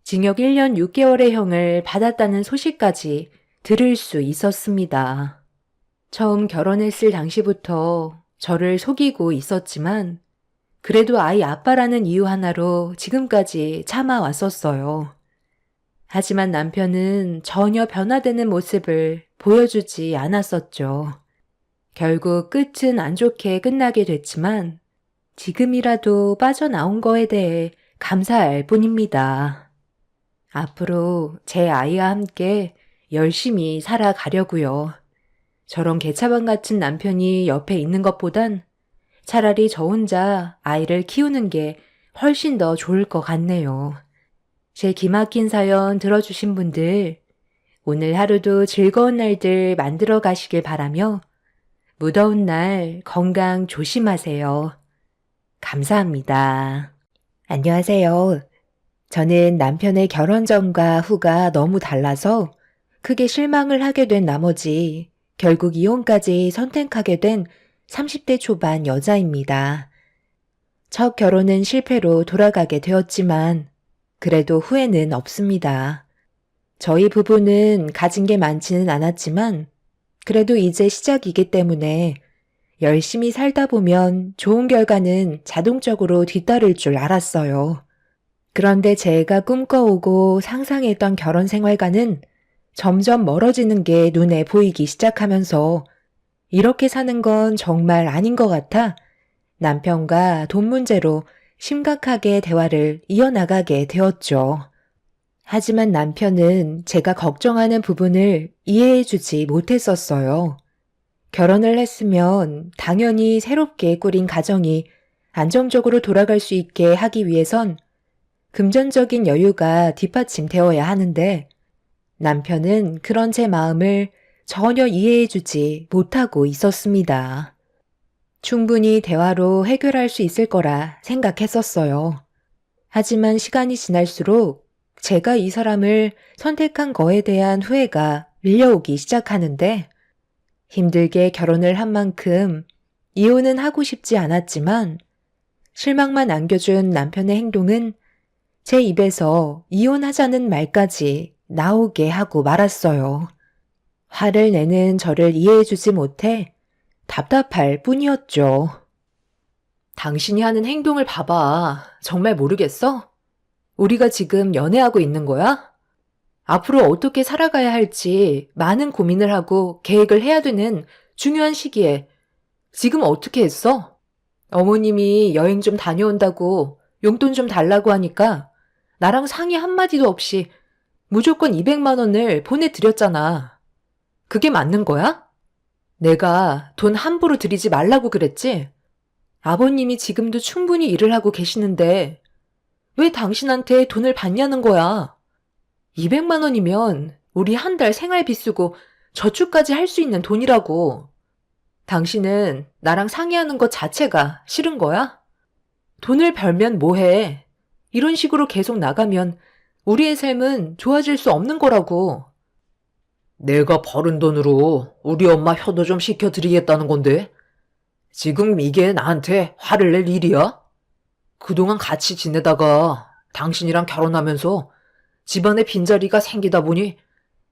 징역 1년 6개월의 형을 받았다는 소식까지 들을 수 있었습니다. 처음 결혼했을 당시부터 저를 속이고 있었지만 그래도 아이 아빠라는 이유 하나로 지금까지 참아왔었어요. 하지만 남편은 전혀 변화되는 모습을 보여주지 않았었죠. 결국 끝은 안 좋게 끝나게 됐지만 지금이라도 빠져나온 거에 대해 감사할 뿐입니다. 앞으로 제 아이와 함께 열심히 살아가려고요. 저런 개차반 같은 남편이 옆에 있는 것보단 차라리 저 혼자 아이를 키우는 게 훨씬 더 좋을 것 같네요. 제 기막힌 사연 들어주신 분들, 오늘 하루도 즐거운 날들 만들어 가시길 바라며 무더운 날 건강 조심하세요. 감사합니다. 안녕하세요. 저는 남편의 결혼 전과 후가 너무 달라서 크게 실망을 하게 된 나머지 결국 이혼까지 선택하게 된 30대 초반 여자입니다. 첫 결혼은 실패로 돌아가게 되었지만 그래도 후회는 없습니다. 저희 부부는 가진 게 많지는 않았지만 그래도 이제 시작이기 때문에 열심히 살다 보면 좋은 결과는 자동적으로 뒤따를 줄 알았어요. 그런데 제가 꿈꿔오고 상상했던 결혼 생활과는 점점 멀어지는 게 눈에 보이기 시작하면서 이렇게 사는 건 정말 아닌 것 같아 남편과 돈 문제로 심각하게 대화를 이어나가게 되었죠. 하지만 남편은 제가 걱정하는 부분을 이해해주지 못했었어요. 결혼을 했으면 당연히 새롭게 꾸린 가정이 안정적으로 돌아갈 수 있게 하기 위해선 금전적인 여유가 뒷받침되어야 하는데 남편은 그런 제 마음을 전혀 이해해주지 못하고 있었습니다. 충분히 대화로 해결할 수 있을 거라 생각했었어요. 하지만 시간이 지날수록 제가 이 사람을 선택한 거에 대한 후회가 밀려오기 시작하는데 힘들게 결혼을 한 만큼 이혼은 하고 싶지 않았지만 실망만 안겨준 남편의 행동은 제 입에서 이혼하자는 말까지 나오게 하고 말았어요. 화를 내는 저를 이해해주지 못해 답답할 뿐이었죠. 당신이 하는 행동을 봐봐. 정말 모르겠어? 우리가 지금 연애하고 있는 거야? 앞으로 어떻게 살아가야 할지 많은 고민을 하고 계획을 해야 되는 중요한 시기에 지금 어떻게 했어? 어머님이 여행 좀 다녀온다고 용돈 좀 달라고 하니까 나랑 상의 한마디도 없이 무조건 200만 원을 보내드렸잖아. 그게 맞는 거야? 내가 돈 함부로 드리지 말라고 그랬지? 아버님이 지금도 충분히 일을 하고 계시는데 왜 당신한테 돈을 받냐는 거야? 200만 원이면 우리 한 달 생활비 쓰고 저축까지 할 수 있는 돈이라고. 당신은 나랑 상의하는 것 자체가 싫은 거야? 돈을 벌면 뭐해? 이런 식으로 계속 나가면 우리의 삶은 좋아질 수 없는 거라고. 내가 벌은 돈으로 우리 엄마 효도 좀 시켜드리겠다는 건데 지금 이게 나한테 화를 낼 일이야? 그동안 같이 지내다가 당신이랑 결혼하면서 집안에 빈자리가 생기다 보니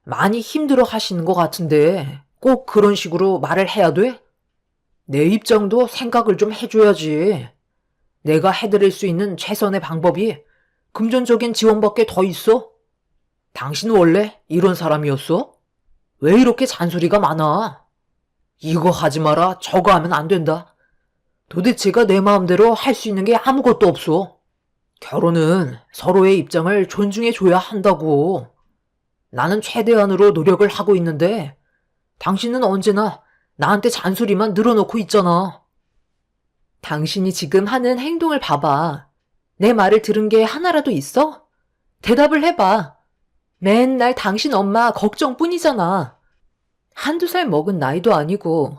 많이 힘들어 하시는 것 같은데 꼭 그런 식으로 말을 해야 돼? 내 입장도 생각을 좀 해줘야지. 내가 해드릴 수 있는 최선의 방법이 금전적인 지원밖에 더 있어? 당신 원래 이런 사람이었어? 왜 이렇게 잔소리가 많아? 이거 하지 마라, 저거 하면 안 된다. 도대체가 내 마음대로 할 수 있는 게 아무것도 없어. 결혼은 서로의 입장을 존중해줘야 한다고. 나는 최대한으로 노력을 하고 있는데 당신은 언제나 나한테 잔소리만 늘어놓고 있잖아. 당신이 지금 하는 행동을 봐봐. 내 말을 들은 게 하나라도 있어? 대답을 해봐. 맨날 당신 엄마 걱정뿐이잖아. 한두 살 먹은 나이도 아니고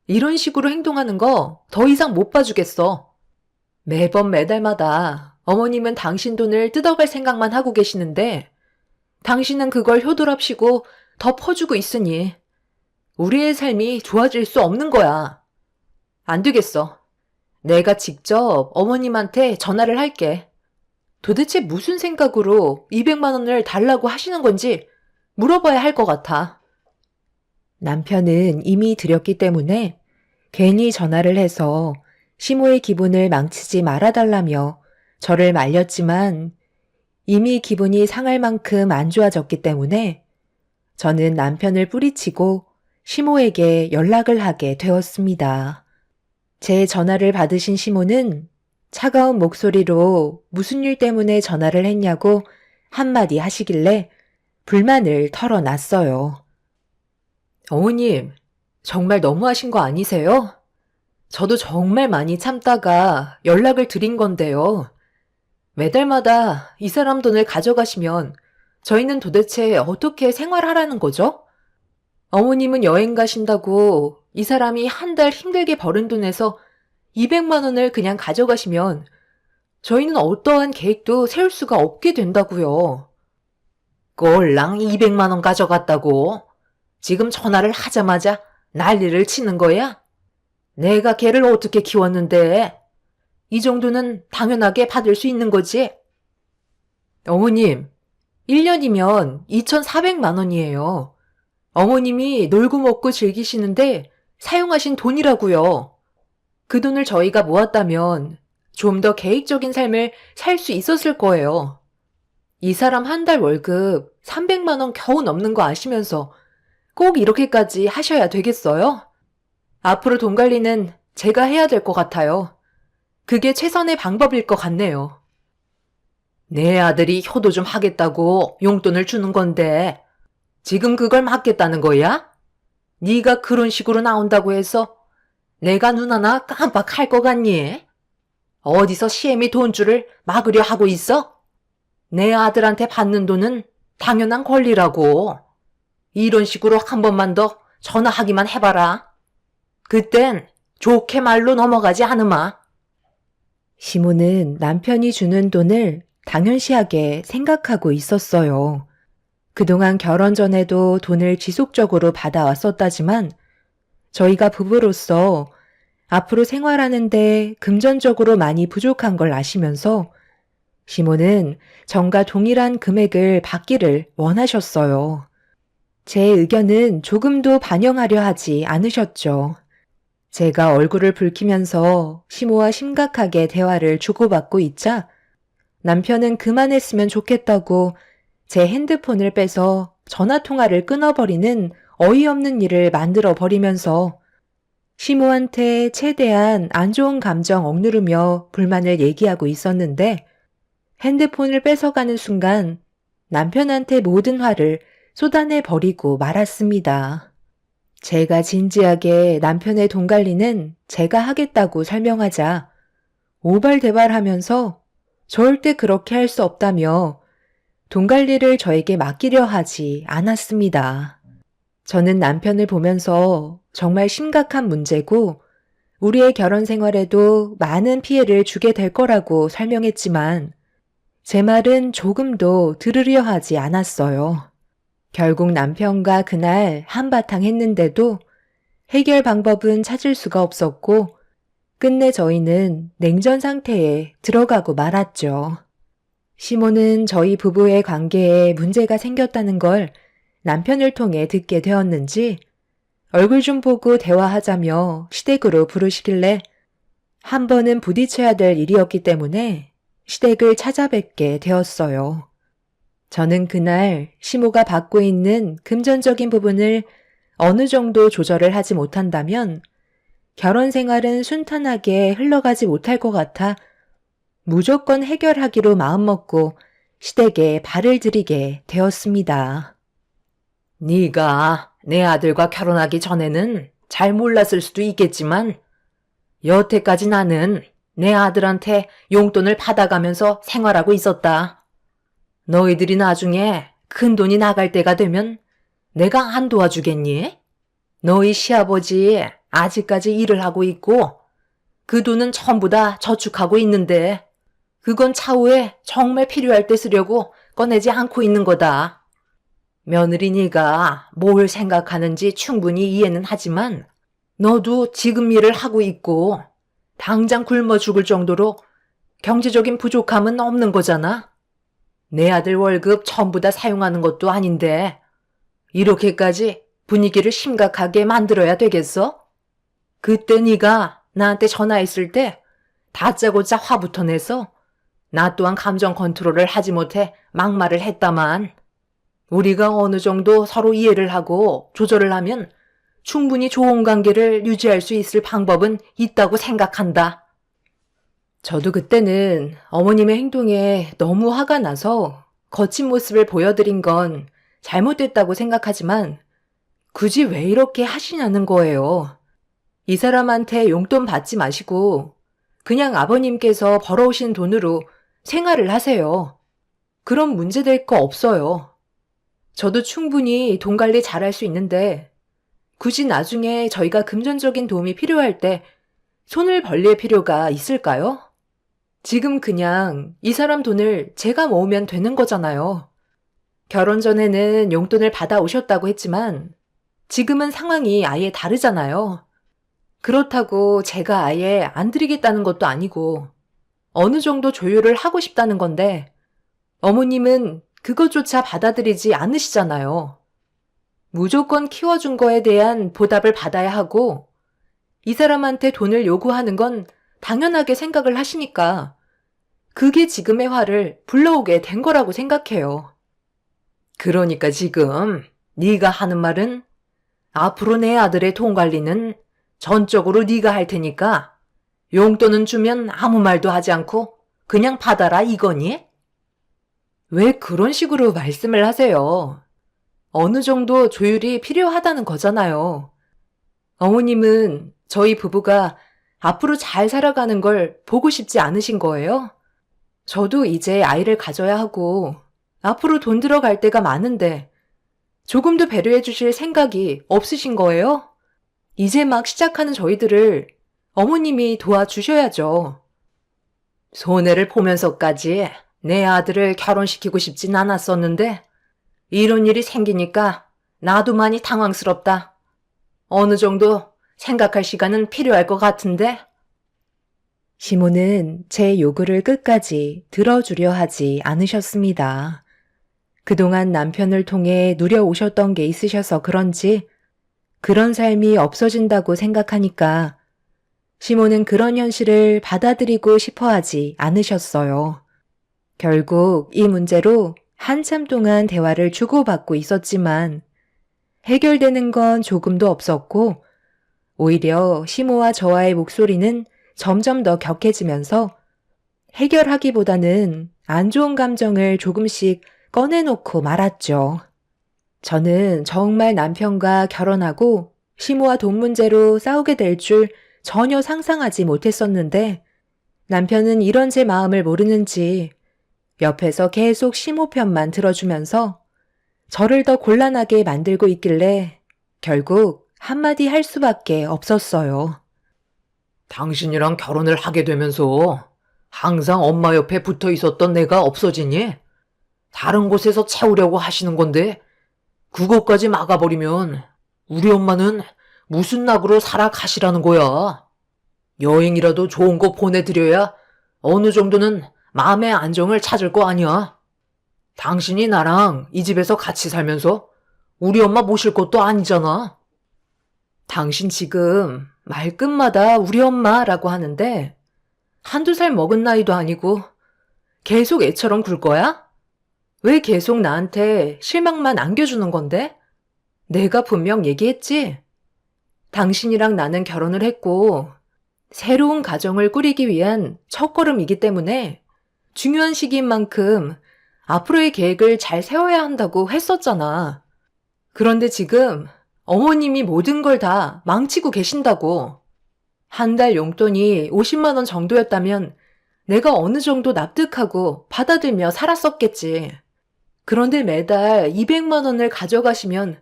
이런 식으로 행동하는 거 더 이상 못 봐주겠어. 매번 매달마다 어머님은 당신 돈을 뜯어갈 생각만 하고 계시는데 당신은 그걸 효도랍시고 더 퍼주고 있으니 우리의 삶이 좋아질 수 없는 거야. 안 되겠어. 내가 직접 어머님한테 전화를 할게. 도대체 무슨 생각으로 200만 원을 달라고 하시는 건지 물어봐야 할 것 같아. 남편은 이미 드렸기 때문에 괜히 전화를 해서 시모의 기분을 망치지 말아달라며 저를 말렸지만 이미 기분이 상할 만큼 안 좋아졌기 때문에 저는 남편을 뿌리치고 시모에게 연락을 하게 되었습니다. 제 전화를 받으신 시모는 차가운 목소리로 무슨 일 때문에 전화를 했냐고 한마디 하시길래 불만을 털어놨어요. 어머님, 정말 너무하신 거 아니세요? 저도 정말 많이 참다가 연락을 드린 건데요. 매달마다 이 사람 돈을 가져가시면 저희는 도대체 어떻게 생활하라는 거죠? 어머님은 여행 가신다고 이 사람이 한 달 힘들게 벌은 돈에서 200만 원을 그냥 가져가시면 저희는 어떠한 계획도 세울 수가 없게 된다고요. 꼴랑 200만 원 가져갔다고 지금 전화를 하자마자 난리를 치는 거야? 내가 걔를 어떻게 키웠는데 이 정도는 당연하게 받을 수 있는 거지? 어머님, 1년이면 2,400만 원이에요. 어머님이 놀고 먹고 즐기시는데 사용하신 돈이라고요. 그 돈을 저희가 모았다면 좀 더 계획적인 삶을 살 수 있었을 거예요. 이 사람 한 달 월급 300만 원 겨우 넘는 거 아시면서 꼭 이렇게까지 하셔야 되겠어요? 앞으로 돈 관리는 제가 해야 될 것 같아요. 그게 최선의 방법일 것 같네요. 내 아들이 효도 좀 하겠다고 용돈을 주는 건데 지금 그걸 막겠다는 거야? 네가 그런 식으로 나온다고 해서 내가 눈 하나 깜빡할 것 같니? 어디서 시엠이 돈줄을 막으려 하고 있어? 내 아들한테 받는 돈은 당연한 권리라고. 이런 식으로 한 번만 더 전화하기만 해봐라. 그땐 좋게 말로 넘어가지 않으마. 시모는 남편이 주는 돈을 당연시하게 생각하고 있었어요. 그동안 결혼 전에도 돈을 지속적으로 받아왔었다지만 저희가 부부로서 앞으로 생활하는데 금전적으로 많이 부족한 걸 아시면서 시모는 전과 동일한 금액을 받기를 원하셨어요. 제 의견은 조금도 반영하려 하지 않으셨죠. 제가 얼굴을 붉히면서 시모와 심각하게 대화를 주고받고 있자 남편은 그만했으면 좋겠다고 제 핸드폰을 빼서 전화통화를 끊어버리는 어이없는 일을 만들어 버리면서 시모한테 최대한 안 좋은 감정 억누르며 불만을 얘기하고 있었는데 핸드폰을 뺏어가는 순간 남편한테 모든 화를 쏟아내 버리고 말았습니다. 제가 진지하게 남편의 돈 관리는 제가 하겠다고 설명하자 오발대발하면서 절대 그렇게 할 수 없다며 돈 관리를 저에게 맡기려 하지 않았습니다. 저는 남편을 보면서 정말 심각한 문제고 우리의 결혼 생활에도 많은 피해를 주게 될 거라고 설명했지만 제 말은 조금도 들으려 하지 않았어요. 결국 남편과 그날 한바탕 했는데도 해결 방법은 찾을 수가 없었고 끝내 저희는 냉전 상태에 들어가고 말았죠. 시모는 저희 부부의 관계에 문제가 생겼다는 걸 남편을 통해 듣게 되었는지 얼굴 좀 보고 대화하자며 시댁으로 부르시길래 한 번은 부딪혀야 될 일이었기 때문에 시댁을 찾아뵙게 되었어요. 저는 그날 시모가 받고 있는 금전적인 부분을 어느 정도 조절을 하지 못한다면 결혼 생활은 순탄하게 흘러가지 못할 것 같아 무조건 해결하기로 마음먹고 시댁에 발을 들이게 되었습니다. 네가 내 아들과 결혼하기 전에는 잘 몰랐을 수도 있겠지만 여태까지 나는 내 아들한테 용돈을 받아가면서 생활하고 있었다. 너희들이 나중에 큰 돈이 나갈 때가 되면 내가 안 도와주겠니? 너희 시아버지 아직까지 일을 하고 있고 그 돈은 전부 다 저축하고 있는데 그건 차후에 정말 필요할 때 쓰려고 꺼내지 않고 있는 거다. 며느리 네가 뭘 생각하는지 충분히 이해는 하지만 너도 지금 일을 하고 있고 당장 굶어 죽을 정도로 경제적인 부족함은 없는 거잖아. 내 아들 월급 전부 다 사용하는 것도 아닌데 이렇게까지 분위기를 심각하게 만들어야 되겠어? 그때 네가 나한테 전화했을 때 다짜고짜 화부터 내서 나 또한 감정 컨트롤을 하지 못해 막말을 했다만 우리가 어느 정도 서로 이해를 하고 조절을 하면 충분히 좋은 관계를 유지할 수 있을 방법은 있다고 생각한다. 저도 그때는 어머님의 행동에 너무 화가 나서 거친 모습을 보여드린 건 잘못됐다고 생각하지만 굳이 왜 이렇게 하시냐는 거예요. 이 사람한테 용돈 받지 마시고 그냥 아버님께서 벌어오신 돈으로 생활을 하세요. 그럼 문제될 거 없어요. 저도 충분히 돈 관리 잘할 수 있는데 굳이 나중에 저희가 금전적인 도움이 필요할 때 손을 벌릴 필요가 있을까요? 지금 그냥 이 사람 돈을 제가 모으면 되는 거잖아요. 결혼 전에는 용돈을 받아오셨다고 했지만 지금은 상황이 아예 다르잖아요. 그렇다고 제가 아예 안 드리겠다는 것도 아니고 어느 정도 조율을 하고 싶다는 건데 어머님은 그것조차 받아들이지 않으시잖아요. 무조건 키워준 거에 대한 보답을 받아야 하고 이 사람한테 돈을 요구하는 건 당연하게 생각을 하시니까 그게 지금의 화를 불러오게 된 거라고 생각해요. 그러니까 지금 네가 하는 말은 앞으로 내 아들의 돈 관리는 전적으로 네가 할 테니까 용돈은 주면 아무 말도 하지 않고 그냥 받아라 이거니? 왜 그런 식으로 말씀을 하세요? 어느 정도 조율이 필요하다는 거잖아요. 어머님은 저희 부부가 앞으로 잘 살아가는 걸 보고 싶지 않으신 거예요? 저도 이제 아이를 가져야 하고 앞으로 돈 들어갈 때가 많은데 조금도 배려해 주실 생각이 없으신 거예요? 이제 막 시작하는 저희들을 어머님이 도와주셔야죠. 손해를 보면서까지 내 아들을 결혼시키고 싶진 않았었는데 이런 일이 생기니까 나도 많이 당황스럽다. 어느 정도 생각할 시간은 필요할 것 같은데? 시모는 제 요구를 끝까지 들어주려 하지 않으셨습니다. 그동안 남편을 통해 누려오셨던 게 있으셔서 그런지 그런 삶이 없어진다고 생각하니까 시모는 그런 현실을 받아들이고 싶어 하지 않으셨어요. 결국 이 문제로 한참 동안 대화를 주고받고 있었지만 해결되는 건 조금도 없었고 오히려 시모와 저와의 목소리는 점점 더 격해지면서 해결하기보다는 안 좋은 감정을 조금씩 꺼내놓고 말았죠. 저는 정말 남편과 결혼하고 시모와 돈 문제로 싸우게 될 줄 전혀 상상하지 못했었는데 남편은 이런 제 마음을 모르는지 옆에서 계속 시모 편만 들어주면서 저를 더 곤란하게 만들고 있길래 결국 한마디 할 수밖에 없었어요. 당신이랑 결혼을 하게 되면서 항상 엄마 옆에 붙어 있었던 내가 없어지니? 다른 곳에서 채우려고 하시는 건데 그것까지 막아버리면 우리 엄마는 무슨 낙으로 살아가시라는 거야. 여행이라도 좋은 거 보내드려야 어느 정도는 마음의 안정을 찾을 거 아니야. 당신이 나랑 이 집에서 같이 살면서 우리 엄마 모실 것도 아니잖아. 당신 지금 말끝마다 우리 엄마라고 하는데 한두 살 먹은 나이도 아니고 계속 애처럼 굴 거야? 왜 계속 나한테 실망만 안겨주는 건데? 내가 분명 얘기했지? 당신이랑 나는 결혼을 했고 새로운 가정을 꾸리기 위한 첫걸음이기 때문에 중요한 시기인 만큼 앞으로의 계획을 잘 세워야 한다고 했었잖아. 그런데 지금 어머님이 모든 걸 다 망치고 계신다고. 한 달 용돈이 50만 원 정도였다면 내가 어느 정도 납득하고 받아들며 살았었겠지. 그런데 매달 200만 원을 가져가시면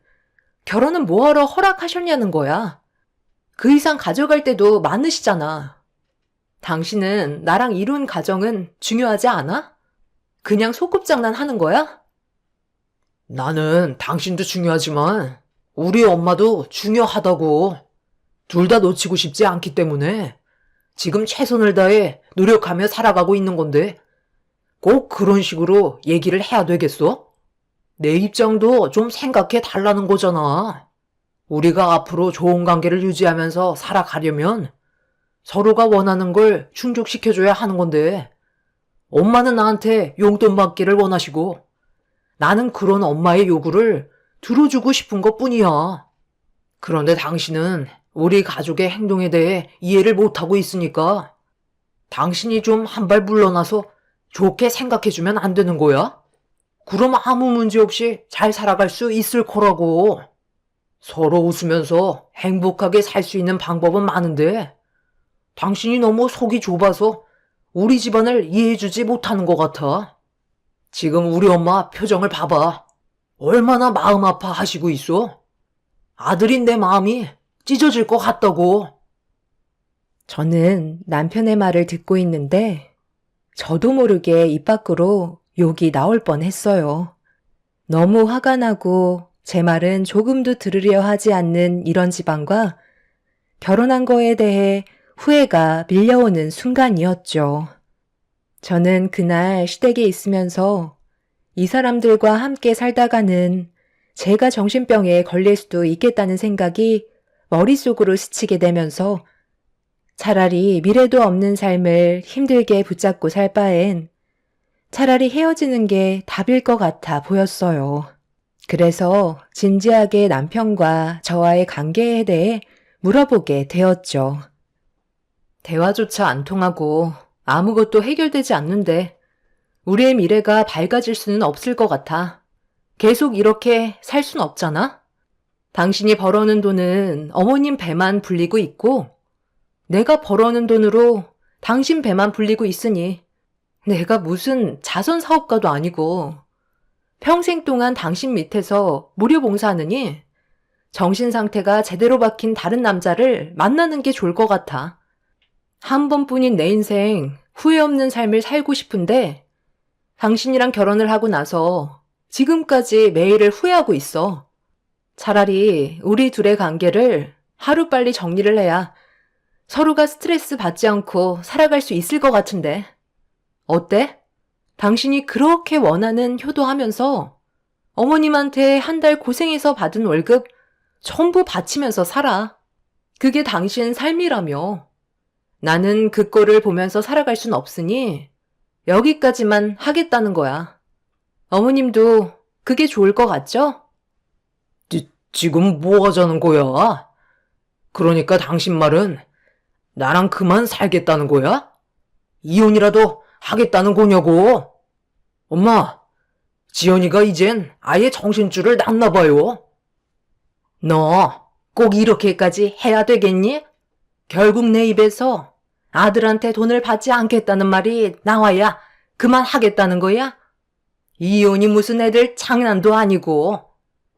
결혼은 뭐하러 허락하셨냐는 거야. 그 이상 가져갈 때도 많으시잖아. 당신은 나랑 이룬 가정은 중요하지 않아? 그냥 소꿉장난 하는 거야? 나는 당신도 중요하지만 우리 엄마도 중요하다고. 둘 다 놓치고 싶지 않기 때문에 지금 최선을 다해 노력하며 살아가고 있는 건데 꼭 그런 식으로 얘기를 해야 되겠어? 내 입장도 좀 생각해 달라는 거잖아. 우리가 앞으로 좋은 관계를 유지하면서 살아가려면 서로가 원하는 걸 충족시켜줘야 하는 건데 엄마는 나한테 용돈 받기를 원하시고 나는 그런 엄마의 요구를 들어주고 싶은 것뿐이야. 그런데 당신은 우리 가족의 행동에 대해 이해를 못하고 있으니까 당신이 좀 한 발 물러나서 좋게 생각해주면 안 되는 거야? 그럼 아무 문제 없이 잘 살아갈 수 있을 거라고. 서로 웃으면서 행복하게 살 수 있는 방법은 많은데 당신이 너무 속이 좁아서 우리 집안을 이해해주지 못하는 것 같아. 지금 우리 엄마 표정을 봐봐. 얼마나 마음 아파하시고 있어? 아들인 내 마음이 찢어질 것 같다고. 저는 남편의 말을 듣고 있는데 저도 모르게 입 밖으로 욕이 나올 뻔했어요. 너무 화가 나고 제 말은 조금도 들으려 하지 않는 이런 집안과 결혼한 거에 대해 후회가 밀려오는 순간이었죠. 저는 그날 시댁에 있으면서 이 사람들과 함께 살다가는 제가 정신병에 걸릴 수도 있겠다는 생각이 머릿속으로 스치게 되면서 차라리 미래도 없는 삶을 힘들게 붙잡고 살 바엔 차라리 헤어지는 게 답일 것 같아 보였어요. 그래서 진지하게 남편과 저와의 관계에 대해 물어보게 되었죠. 대화조차 안 통하고 아무것도 해결되지 않는데 우리의 미래가 밝아질 수는 없을 것 같아. 계속 이렇게 살 순 없잖아? 당신이 벌어오는 돈은 어머님 배만 불리고 있고 내가 벌어오는 돈으로 당신 배만 불리고 있으니 내가 무슨 자선 사업가도 아니고 평생 동안 당신 밑에서 무료 봉사하느니 정신 상태가 제대로 박힌 다른 남자를 만나는 게 좋을 것 같아. 한 번뿐인 내 인생 후회 없는 삶을 살고 싶은데 당신이랑 결혼을 하고 나서 지금까지 매일을 후회하고 있어. 차라리 우리 둘의 관계를 하루빨리 정리를 해야 서로가 스트레스 받지 않고 살아갈 수 있을 것 같은데. 어때? 당신이 그렇게 원하는 효도하면서 어머님한테 한 달 고생해서 받은 월급 전부 바치면서 살아. 그게 당신 삶이라며. 나는 그 꼴을 보면서 살아갈 순 없으니 여기까지만 하겠다는 거야. 어머님도 그게 좋을 것 같죠? 지금 뭐 하자는 거야? 그러니까 당신 말은 나랑 그만 살겠다는 거야? 이혼이라도 하겠다는 거냐고? 엄마, 지연이가 이젠 아예 정신줄을 놨나 봐요. 너 꼭 이렇게까지 해야 되겠니? 결국 내 입에서 아들한테 돈을 받지 않겠다는 말이 나와야 그만하겠다는 거야? 이혼이 무슨 애들 장난도 아니고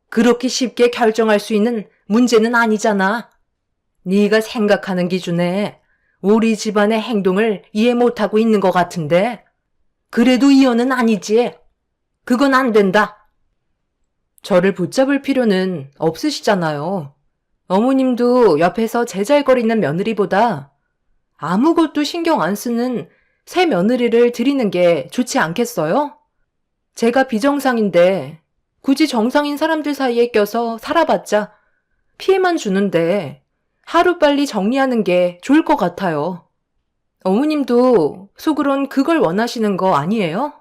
그렇게 쉽게 결정할 수 있는 문제는 아니잖아. 네가 생각하는 기준에 우리 집안의 행동을 이해 못하고 있는 것 같은데 그래도 이혼은 아니지. 그건 안 된다. 저를 붙잡을 필요는 없으시잖아요. 어머님도 옆에서 제잘거리는 며느리보다 아무것도 신경 안 쓰는 새 며느리를 드리는 게 좋지 않겠어요? 제가 비정상인데 굳이 정상인 사람들 사이에 껴서 살아봤자 피해만 주는데 하루빨리 정리하는 게 좋을 것 같아요. 어머님도 속으론 그걸 원하시는 거 아니에요?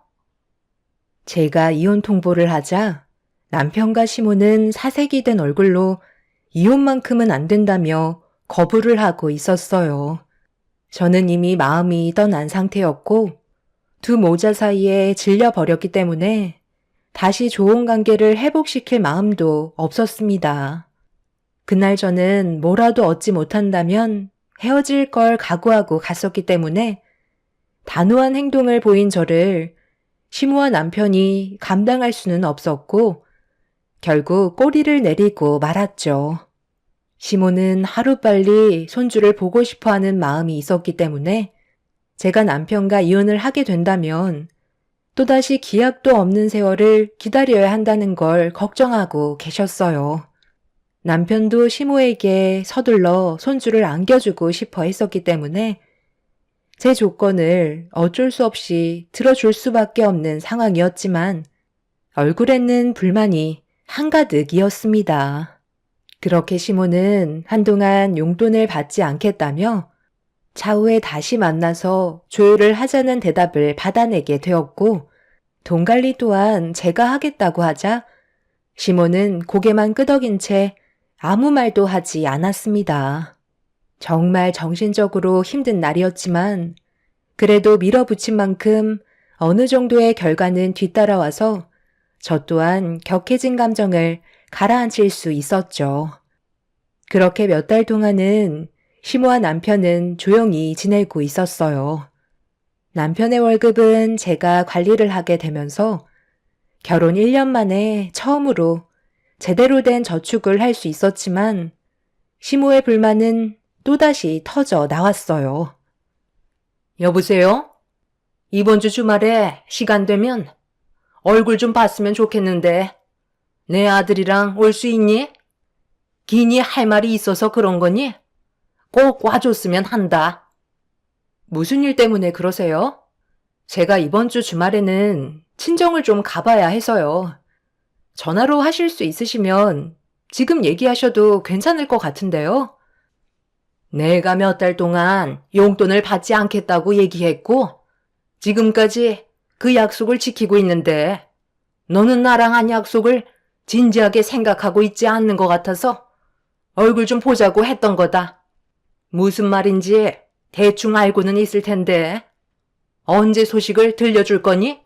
제가 이혼 통보를 하자 남편과 시모는 사색이 된 얼굴로 이혼만큼은 안 된다며 거부를 하고 있었어요. 저는 이미 마음이 떠난 상태였고 두 모자 사이에 질려버렸기 때문에 다시 좋은 관계를 회복시킬 마음도 없었습니다. 그날 저는 뭐라도 얻지 못한다면 헤어질 걸 각오하고 갔었기 때문에 단호한 행동을 보인 저를 시모와 남편이 감당할 수는 없었고 결국 꼬리를 내리고 말았죠. 시모는 하루빨리 손주를 보고 싶어하는 마음이 있었기 때문에 제가 남편과 이혼을 하게 된다면 또다시 기약도 없는 세월을 기다려야 한다는 걸 걱정하고 계셨어요. 남편도 시모에게 서둘러 손주를 안겨주고 싶어 했었기 때문에 제 조건을 어쩔 수 없이 들어줄 수밖에 없는 상황이었지만 얼굴에는 불만이 한가득이었습니다. 그렇게 시모는 한동안 용돈을 받지 않겠다며 차후에 다시 만나서 조율을 하자는 대답을 받아내게 되었고 돈 관리 또한 제가 하겠다고 하자 시모는 고개만 끄덕인 채 아무 말도 하지 않았습니다. 정말 정신적으로 힘든 날이었지만 그래도 밀어붙인 만큼 어느 정도의 결과는 뒤따라와서 저 또한 격해진 감정을 가라앉힐 수 있었죠. 그렇게 몇 달 동안은 시모와 남편은 조용히 지내고 있었어요. 남편의 월급은 제가 관리를 하게 되면서 결혼 1년 만에 처음으로 제대로 된 저축을 할 수 있었지만 시모의 불만은 또다시 터져 나왔어요. 여보세요? 이번 주 주말에 시간 되면 얼굴 좀 봤으면 좋겠는데 내 아들이랑 올 수 있니? 기니 할 말이 있어서 그런 거니? 꼭 와줬으면 한다. 무슨 일 때문에 그러세요? 제가 이번 주 주말에는 친정을 좀 가봐야 해서요. 전화로 하실 수 있으시면 지금 얘기하셔도 괜찮을 것 같은데요. 내가 몇 달 동안 용돈을 받지 않겠다고 얘기했고 지금까지 그 약속을 지키고 있는데 너는 나랑 한 약속을 진지하게 생각하고 있지 않는 것 같아서 얼굴 좀 보자고 했던 거다. 무슨 말인지 대충 알고는 있을 텐데 언제 소식을 들려줄 거니?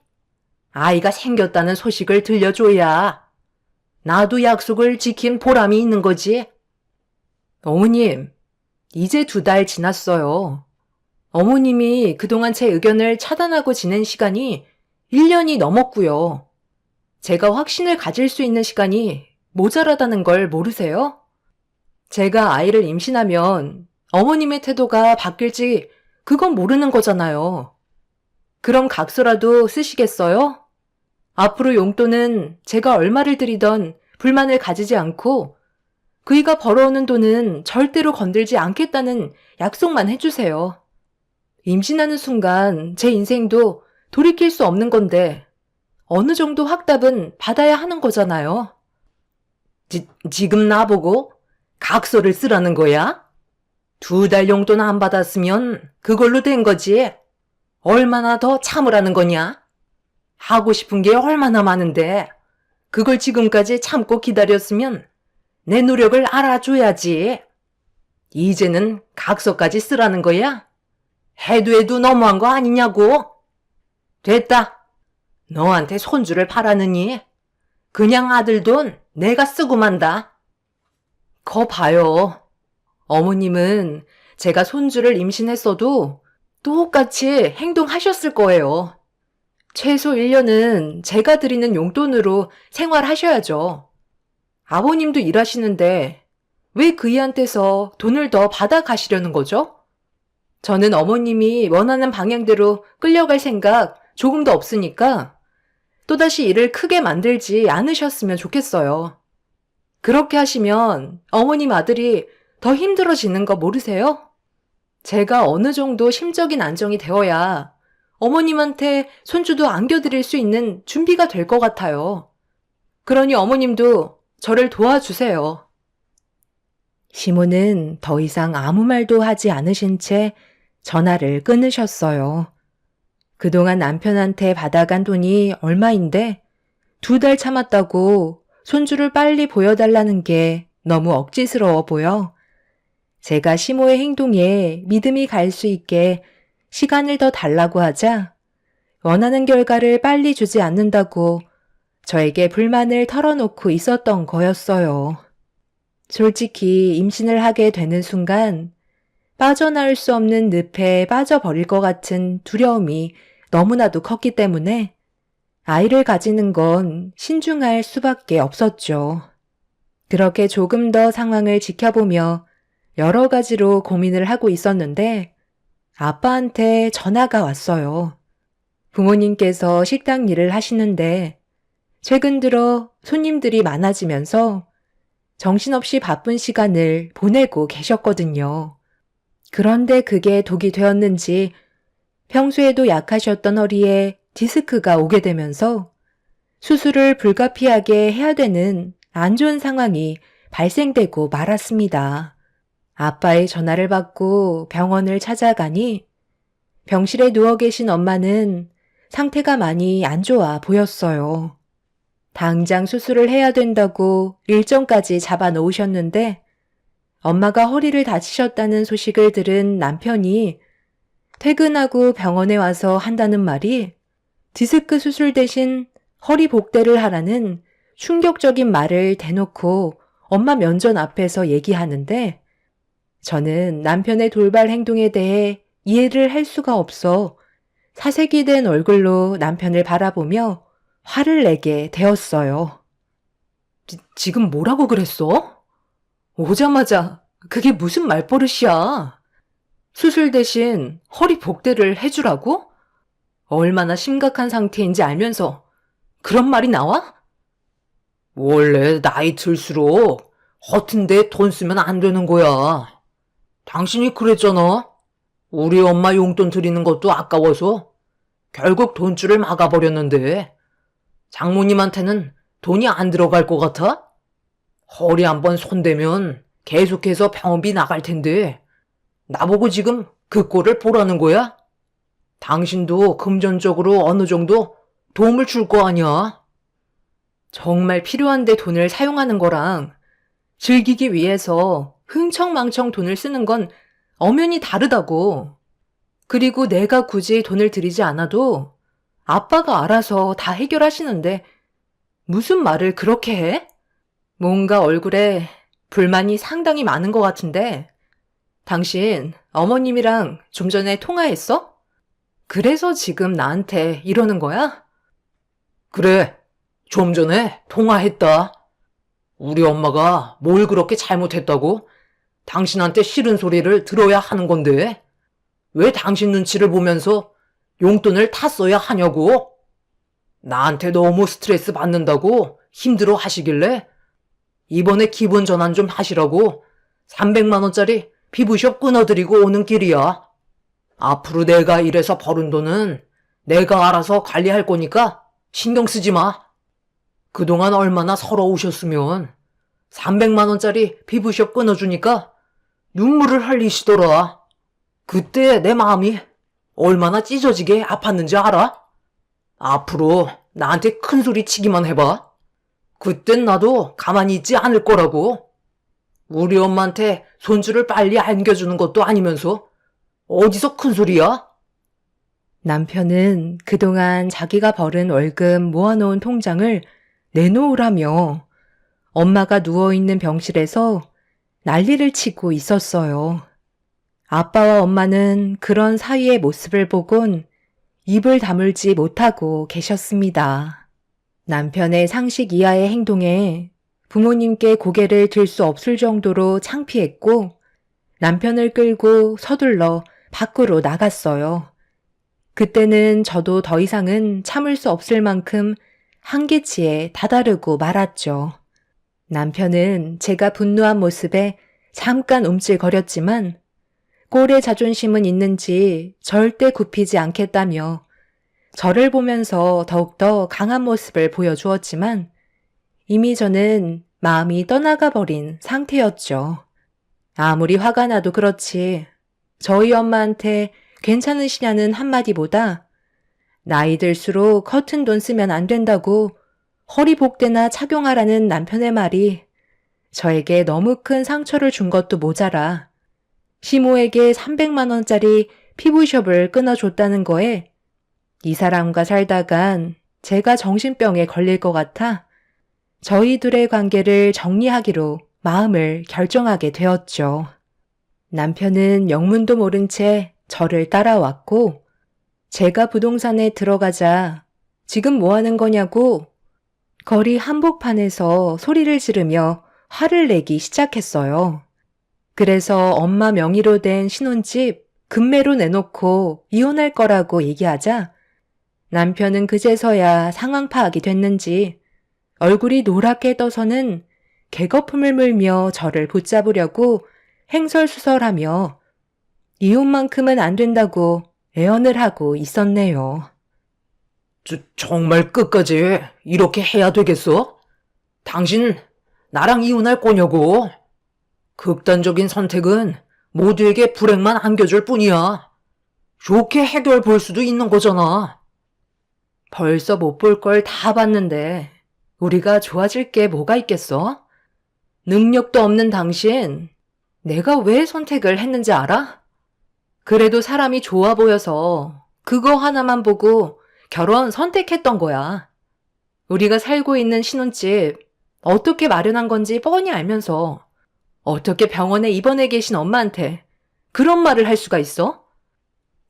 아이가 생겼다는 소식을 들려줘야 나도 약속을 지킨 보람이 있는 거지. 어머님, 이제 2달 지났어요. 어머님이 그동안 제 의견을 차단하고 지낸 시간이 1년이 넘었고요. 제가 확신을 가질 수 있는 시간이 모자라다는 걸 모르세요? 제가 아이를 임신하면 어머님의 태도가 바뀔지 그건 모르는 거잖아요. 그럼 각서라도 쓰시겠어요? 앞으로 용돈은 제가 얼마를 드리던 불만을 가지지 않고 그이가 벌어오는 돈은 절대로 건들지 않겠다는 약속만 해주세요. 임신하는 순간 제 인생도 돌이킬 수 없는 건데 어느 정도 확답은 받아야 하는 거잖아요. 지금 나보고 각서를 쓰라는 거야? 2달 용돈 안 받았으면 그걸로 된 거지. 얼마나 더 참으라는 거냐? 하고 싶은 게 얼마나 많은데 그걸 지금까지 참고 기다렸으면 내 노력을 알아줘야지. 이제는 각서까지 쓰라는 거야? 해도 너무한 거 아니냐고? 됐다. 너한테 손주를 바라느니 그냥 아들 돈 내가 쓰고 만다. 거 봐요. 어머님은 제가 손주를 임신했어도 똑같이 행동하셨을 거예요. 최소 1년은 제가 드리는 용돈으로 생활하셔야죠. 아버님도 일하시는데 왜 그이한테서 돈을 더 받아가시려는 거죠? 저는 어머님이 원하는 방향대로 끌려갈 생각 조금도 없으니까 또다시 일을 크게 만들지 않으셨으면 좋겠어요. 그렇게 하시면 어머님 아들이 더 힘들어지는 거 모르세요? 제가 어느 정도 심적인 안정이 되어야 어머님한테 손주도 안겨드릴 수 있는 준비가 될 것 같아요. 그러니 어머님도 저를 도와주세요. 시모는 더 이상 아무 말도 하지 않으신 채 전화를 끊으셨어요. 그동안 남편한테 받아간 돈이 얼마인데 2달 참았다고 손주를 빨리 보여달라는 게 너무 억지스러워 보여 제가 시모의 행동에 믿음이 갈 수 있게 시간을 더 달라고 하자 원하는 결과를 빨리 주지 않는다고 저에게 불만을 털어놓고 있었던 거였어요. 솔직히 임신을 하게 되는 순간 빠져나올 수 없는 늪에 빠져버릴 것 같은 두려움이 너무나도 컸기 때문에 아이를 가지는 건 신중할 수밖에 없었죠. 그렇게 조금 더 상황을 지켜보며 여러 가지로 고민을 하고 있었는데 아빠한테 전화가 왔어요. 부모님께서 식당 일을 하시는데 최근 들어 손님들이 많아지면서 정신없이 바쁜 시간을 보내고 계셨거든요. 그런데 그게 독이 되었는지 평소에도 약하셨던 허리에 디스크가 오게 되면서 수술을 불가피하게 해야 되는 안 좋은 상황이 발생되고 말았습니다. 아빠의 전화를 받고 병원을 찾아가니 병실에 누워 계신 엄마는 상태가 많이 안 좋아 보였어요. 당장 수술을 해야 된다고 일정까지 잡아 놓으셨는데 엄마가 허리를 다치셨다는 소식을 들은 남편이 퇴근하고 병원에 와서 한다는 말이 디스크 수술 대신 허리 복대를 하라는 충격적인 말을 대놓고 엄마 면전 앞에서 얘기하는데 저는 남편의 돌발 행동에 대해 이해를 할 수가 없어 사색이 된 얼굴로 남편을 바라보며 화를 내게 되었어요. 지금 뭐라고 그랬어? 오자마자 그게 무슨 말버릇이야? 수술 대신 허리 복대를 해주라고? 얼마나 심각한 상태인지 알면서 그런 말이 나와? 원래 나이 들수록 허튼데 돈 쓰면 안 되는 거야. 당신이 그랬잖아. 우리 엄마 용돈 드리는 것도 아까워서 결국 돈줄을 막아버렸는데 장모님한테는 돈이 안 들어갈 것 같아? 허리 한번 손대면 계속해서 병원비 나갈 텐데 나보고 지금 그 꼴을 보라는 거야? 당신도 금전적으로 어느 정도 도움을 줄 거 아니야? 정말 필요한데 돈을 사용하는 거랑 즐기기 위해서 흥청망청 돈을 쓰는 건 엄연히 다르다고. 그리고 내가 굳이 돈을 들이지 않아도 아빠가 알아서 다 해결하시는데 무슨 말을 그렇게 해? 뭔가 얼굴에 불만이 상당히 많은 것 같은데 당신 어머님이랑 좀 전에 통화했어? 그래서 지금 나한테 이러는 거야? 그래, 좀 전에 통화했다. 우리 엄마가 뭘 그렇게 잘못했다고? 당신한테 싫은 소리를 들어야 하는 건데, 왜 당신 눈치를 보면서 용돈을 탔어야 하냐고? 나한테 너무 스트레스 받는다고 힘들어 하시길래, 이번에 기분 전환 좀 하시라고 300만원짜리 피부숍 끊어드리고 오는 길이야. 앞으로 내가 일해서 벌은 돈은 내가 알아서 관리할 거니까 신경 쓰지 마. 그동안 얼마나 서러우셨으면 300만원짜리 피부숍 끊어주니까 눈물을 흘리시더라. 그때 내 마음이 얼마나 찢어지게 아팠는지 알아? 앞으로 나한테 큰 소리 치기만 해봐. 그땐 나도 가만히 있지 않을 거라고. 우리 엄마한테 손주를 빨리 안겨주는 것도 아니면서 어디서 큰 소리야? 남편은 그동안 자기가 벌은 월급 모아놓은 통장을 내놓으라며 엄마가 누워있는 병실에서 난리를 치고 있었어요. 아빠와 엄마는 그런 사위의 모습을 보곤 입을 다물지 못하고 계셨습니다. 남편의 상식 이하의 행동에 부모님께 고개를 들 수 없을 정도로 창피했고 남편을 끌고 서둘러 밖으로 나갔어요. 그때는 저도 더 이상은 참을 수 없을 만큼 한계치에 다다르고 말았죠. 남편은 제가 분노한 모습에 잠깐 움찔거렸지만 꼴의 자존심은 있는지 절대 굽히지 않겠다며 저를 보면서 더욱더 강한 모습을 보여주었지만 이미 저는 마음이 떠나가 버린 상태였죠. 아무리 화가 나도 그렇지 저희 엄마한테 괜찮으시냐는 한마디보다 나이 들수록 커튼 돈 쓰면 안 된다고 허리복대나 착용하라는 남편의 말이 저에게 너무 큰 상처를 준 것도 모자라 시모에게 300만 원짜리 피부숍을 끊어줬다는 거에 이 사람과 살다간 제가 정신병에 걸릴 것 같아 저희 둘의 관계를 정리하기로 마음을 결정하게 되었죠. 남편은 영문도 모른 채 저를 따라왔고 제가 부동산에 들어가자 지금 뭐 하는 거냐고 거리 한복판에서 소리를 지르며 화를 내기 시작했어요. 그래서 엄마 명의로 된 신혼집 금매로 내놓고 이혼할 거라고 얘기하자 남편은 그제서야 상황 파악이 됐는지 얼굴이 노랗게 떠서는 개거품을 물며 저를 붙잡으려고 횡설수설하며 이혼만큼은 안 된다고 애언을 하고 있었네요. 정말 끝까지 이렇게 해야 되겠어? 당신 나랑 이혼할 거냐고? 극단적인 선택은 모두에게 불행만 안겨줄 뿐이야. 좋게 해결 볼 수도 있는 거잖아. 벌써 못 볼 걸 다 봤는데 우리가 좋아질 게 뭐가 있겠어? 능력도 없는 당신, 내가 왜 선택을 했는지 알아? 그래도 사람이 좋아 보여서 그거 하나만 보고 결혼 선택했던 거야. 우리가 살고 있는 신혼집 어떻게 마련한 건지 뻔히 알면서 어떻게 병원에 입원해 계신 엄마한테 그런 말을 할 수가 있어?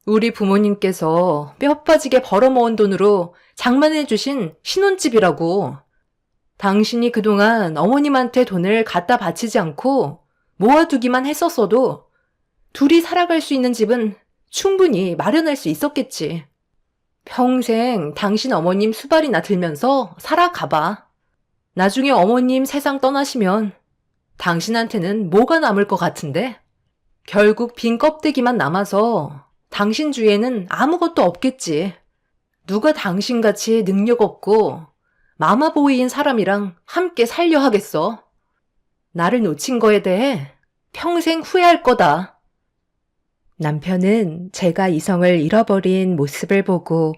우리 부모님께서 뼈 빠지게 벌어모은 돈으로 장만해 주신 신혼집이라고. 당신이 그동안 어머님한테 돈을 갖다 바치지 않고 모아두기만 했었어도 둘이 살아갈 수 있는 집은 충분히 마련할 수 있었겠지. 평생 당신 어머님 수발이나 들면서 살아가봐. 나중에 어머님 세상 떠나시면 당신한테는 뭐가 남을 것 같은데? 결국 빈 껍데기만 남아서 당신 주위에는 아무것도 없겠지. 누가 당신같이 능력 없고 마마보이인 사람이랑 함께 살려 하겠어. 나를 놓친 거에 대해 평생 후회할 거다. 남편은 제가 이성을 잃어버린 모습을 보고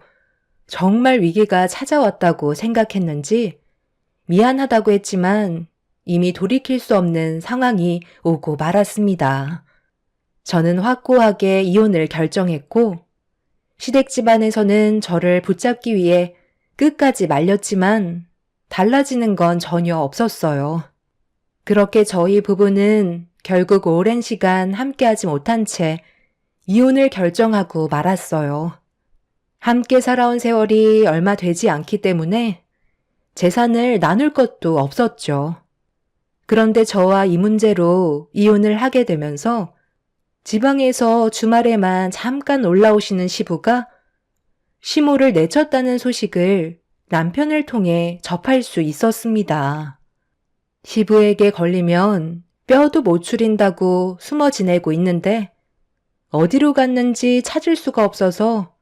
정말 위기가 찾아왔다고 생각했는지 미안하다고 했지만 이미 돌이킬 수 없는 상황이 오고 말았습니다. 저는 확고하게 이혼을 결정했고 시댁 집안에서는 저를 붙잡기 위해 끝까지 말렸지만 달라지는 건 전혀 없었어요. 그렇게 저희 부부는 결국 오랜 시간 함께하지 못한 채 이혼을 결정하고 말았어요. 함께 살아온 세월이 얼마 되지 않기 때문에 재산을 나눌 것도 없었죠. 그런데 저와 이 문제로 이혼을 하게 되면서 지방에서 주말에만 잠깐 올라오시는 시부가 시모를 내쳤다는 소식을 남편을 통해 접할 수 있었습니다. 시부에게 걸리면 뼈도 못 추린다고 숨어 지내고 있는데 어디로 갔는지 찾을 수가 없어서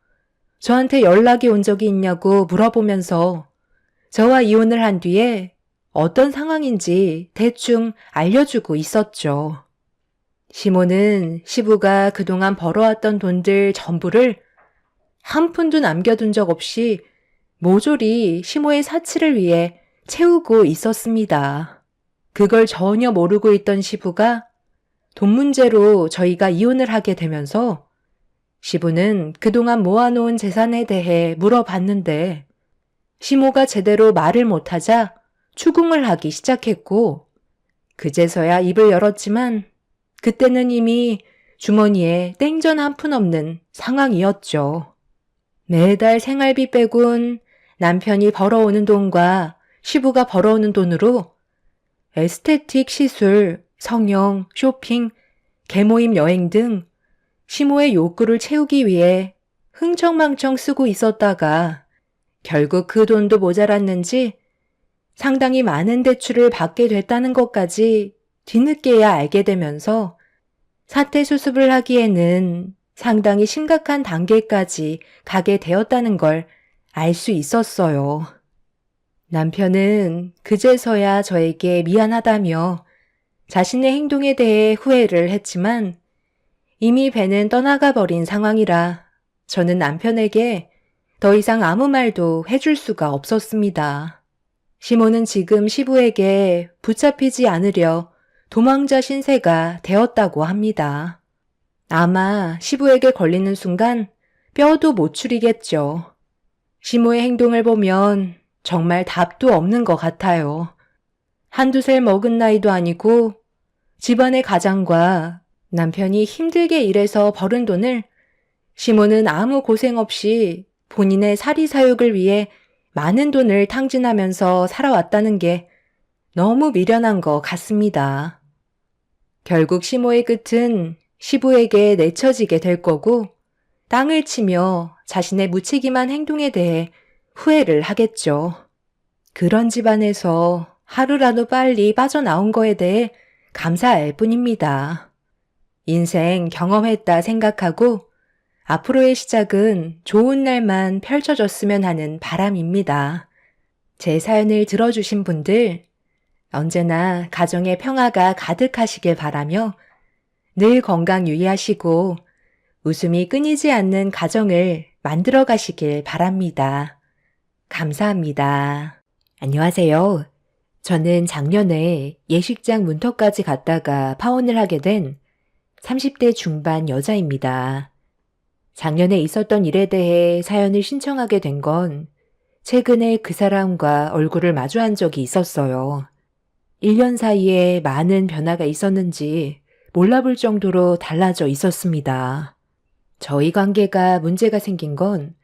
저한테 연락이 온 적이 있냐고 물어보면서 저와 이혼을 한 뒤에 어떤 상황인지 대충 알려주고 있었죠. 시모는 시부가 그동안 벌어왔던 돈들 전부를 한 푼도 남겨둔 적 없이 모조리 시모의 사치를 위해 채우고 있었습니다. 그걸 전혀 모르고 있던 시부가 돈 문제로 저희가 이혼을 하게 되면서 시부는 그동안 모아놓은 재산에 대해 물어봤는데 시모가 제대로 말을 못하자 추궁을 하기 시작했고 그제서야 입을 열었지만 그때는 이미 주머니에 땡전 한 푼 없는 상황이었죠. 매달 생활비 빼곤 남편이 벌어오는 돈과 시부가 벌어오는 돈으로 에스테틱 시술, 성형, 쇼핑, 개모임 여행 등 시모의 욕구를 채우기 위해 흥청망청 쓰고 있었다가 결국 그 돈도 모자랐는지 상당히 많은 대출을 받게 됐다는 것까지 뒤늦게야 알게 되면서 사태 수습을 하기에는 상당히 심각한 단계까지 가게 되었다는 걸 알 수 있었어요. 남편은 그제서야 저에게 미안하다며 자신의 행동에 대해 후회를 했지만 이미 배는 떠나가 버린 상황이라 저는 남편에게 더 이상 아무 말도 해줄 수가 없었습니다. 시모는 지금 시부에게 붙잡히지 않으려 도망자 신세가 되었다고 합니다. 아마 시부에게 걸리는 순간 뼈도 못 추리겠죠. 시모의 행동을 보면 정말 답도 없는 것 같아요. 한두 살 먹은 나이도 아니고 집안의 가장과 남편이 힘들게 일해서 벌은 돈을 시모는 아무 고생 없이 본인의 사리사욕을 위해 많은 돈을 탕진하면서 살아왔다는 게 너무 미련한 것 같습니다. 결국 시모의 끝은 시부에게 내쳐지게 될 거고 땅을 치며 자신의 무책임한 행동에 대해 후회를 하겠죠. 그런 집안에서 하루라도 빨리 빠져나온 거에 대해 감사할 뿐입니다. 인생 경험했다 생각하고 앞으로의 시작은 좋은 날만 펼쳐졌으면 하는 바람입니다. 제 사연을 들어주신 분들 언제나 가정의 평화가 가득하시길 바라며 늘 건강 유의하시고 웃음이 끊이지 않는 가정을 만들어 가시길 바랍니다. 감사합니다. 안녕하세요. 저는 작년에 예식장 문턱까지 갔다가 파혼을 하게 된 30대 중반 여자입니다. 작년에 있었던 일에 대해 사연을 신청하게 된 건 최근에 그 사람과 얼굴을 마주한 적이 있었어요. 1년 사이에 많은 변화가 있었는지 몰라볼 정도로 달라져 있었습니다. 저희 관계가 문제가 생긴 건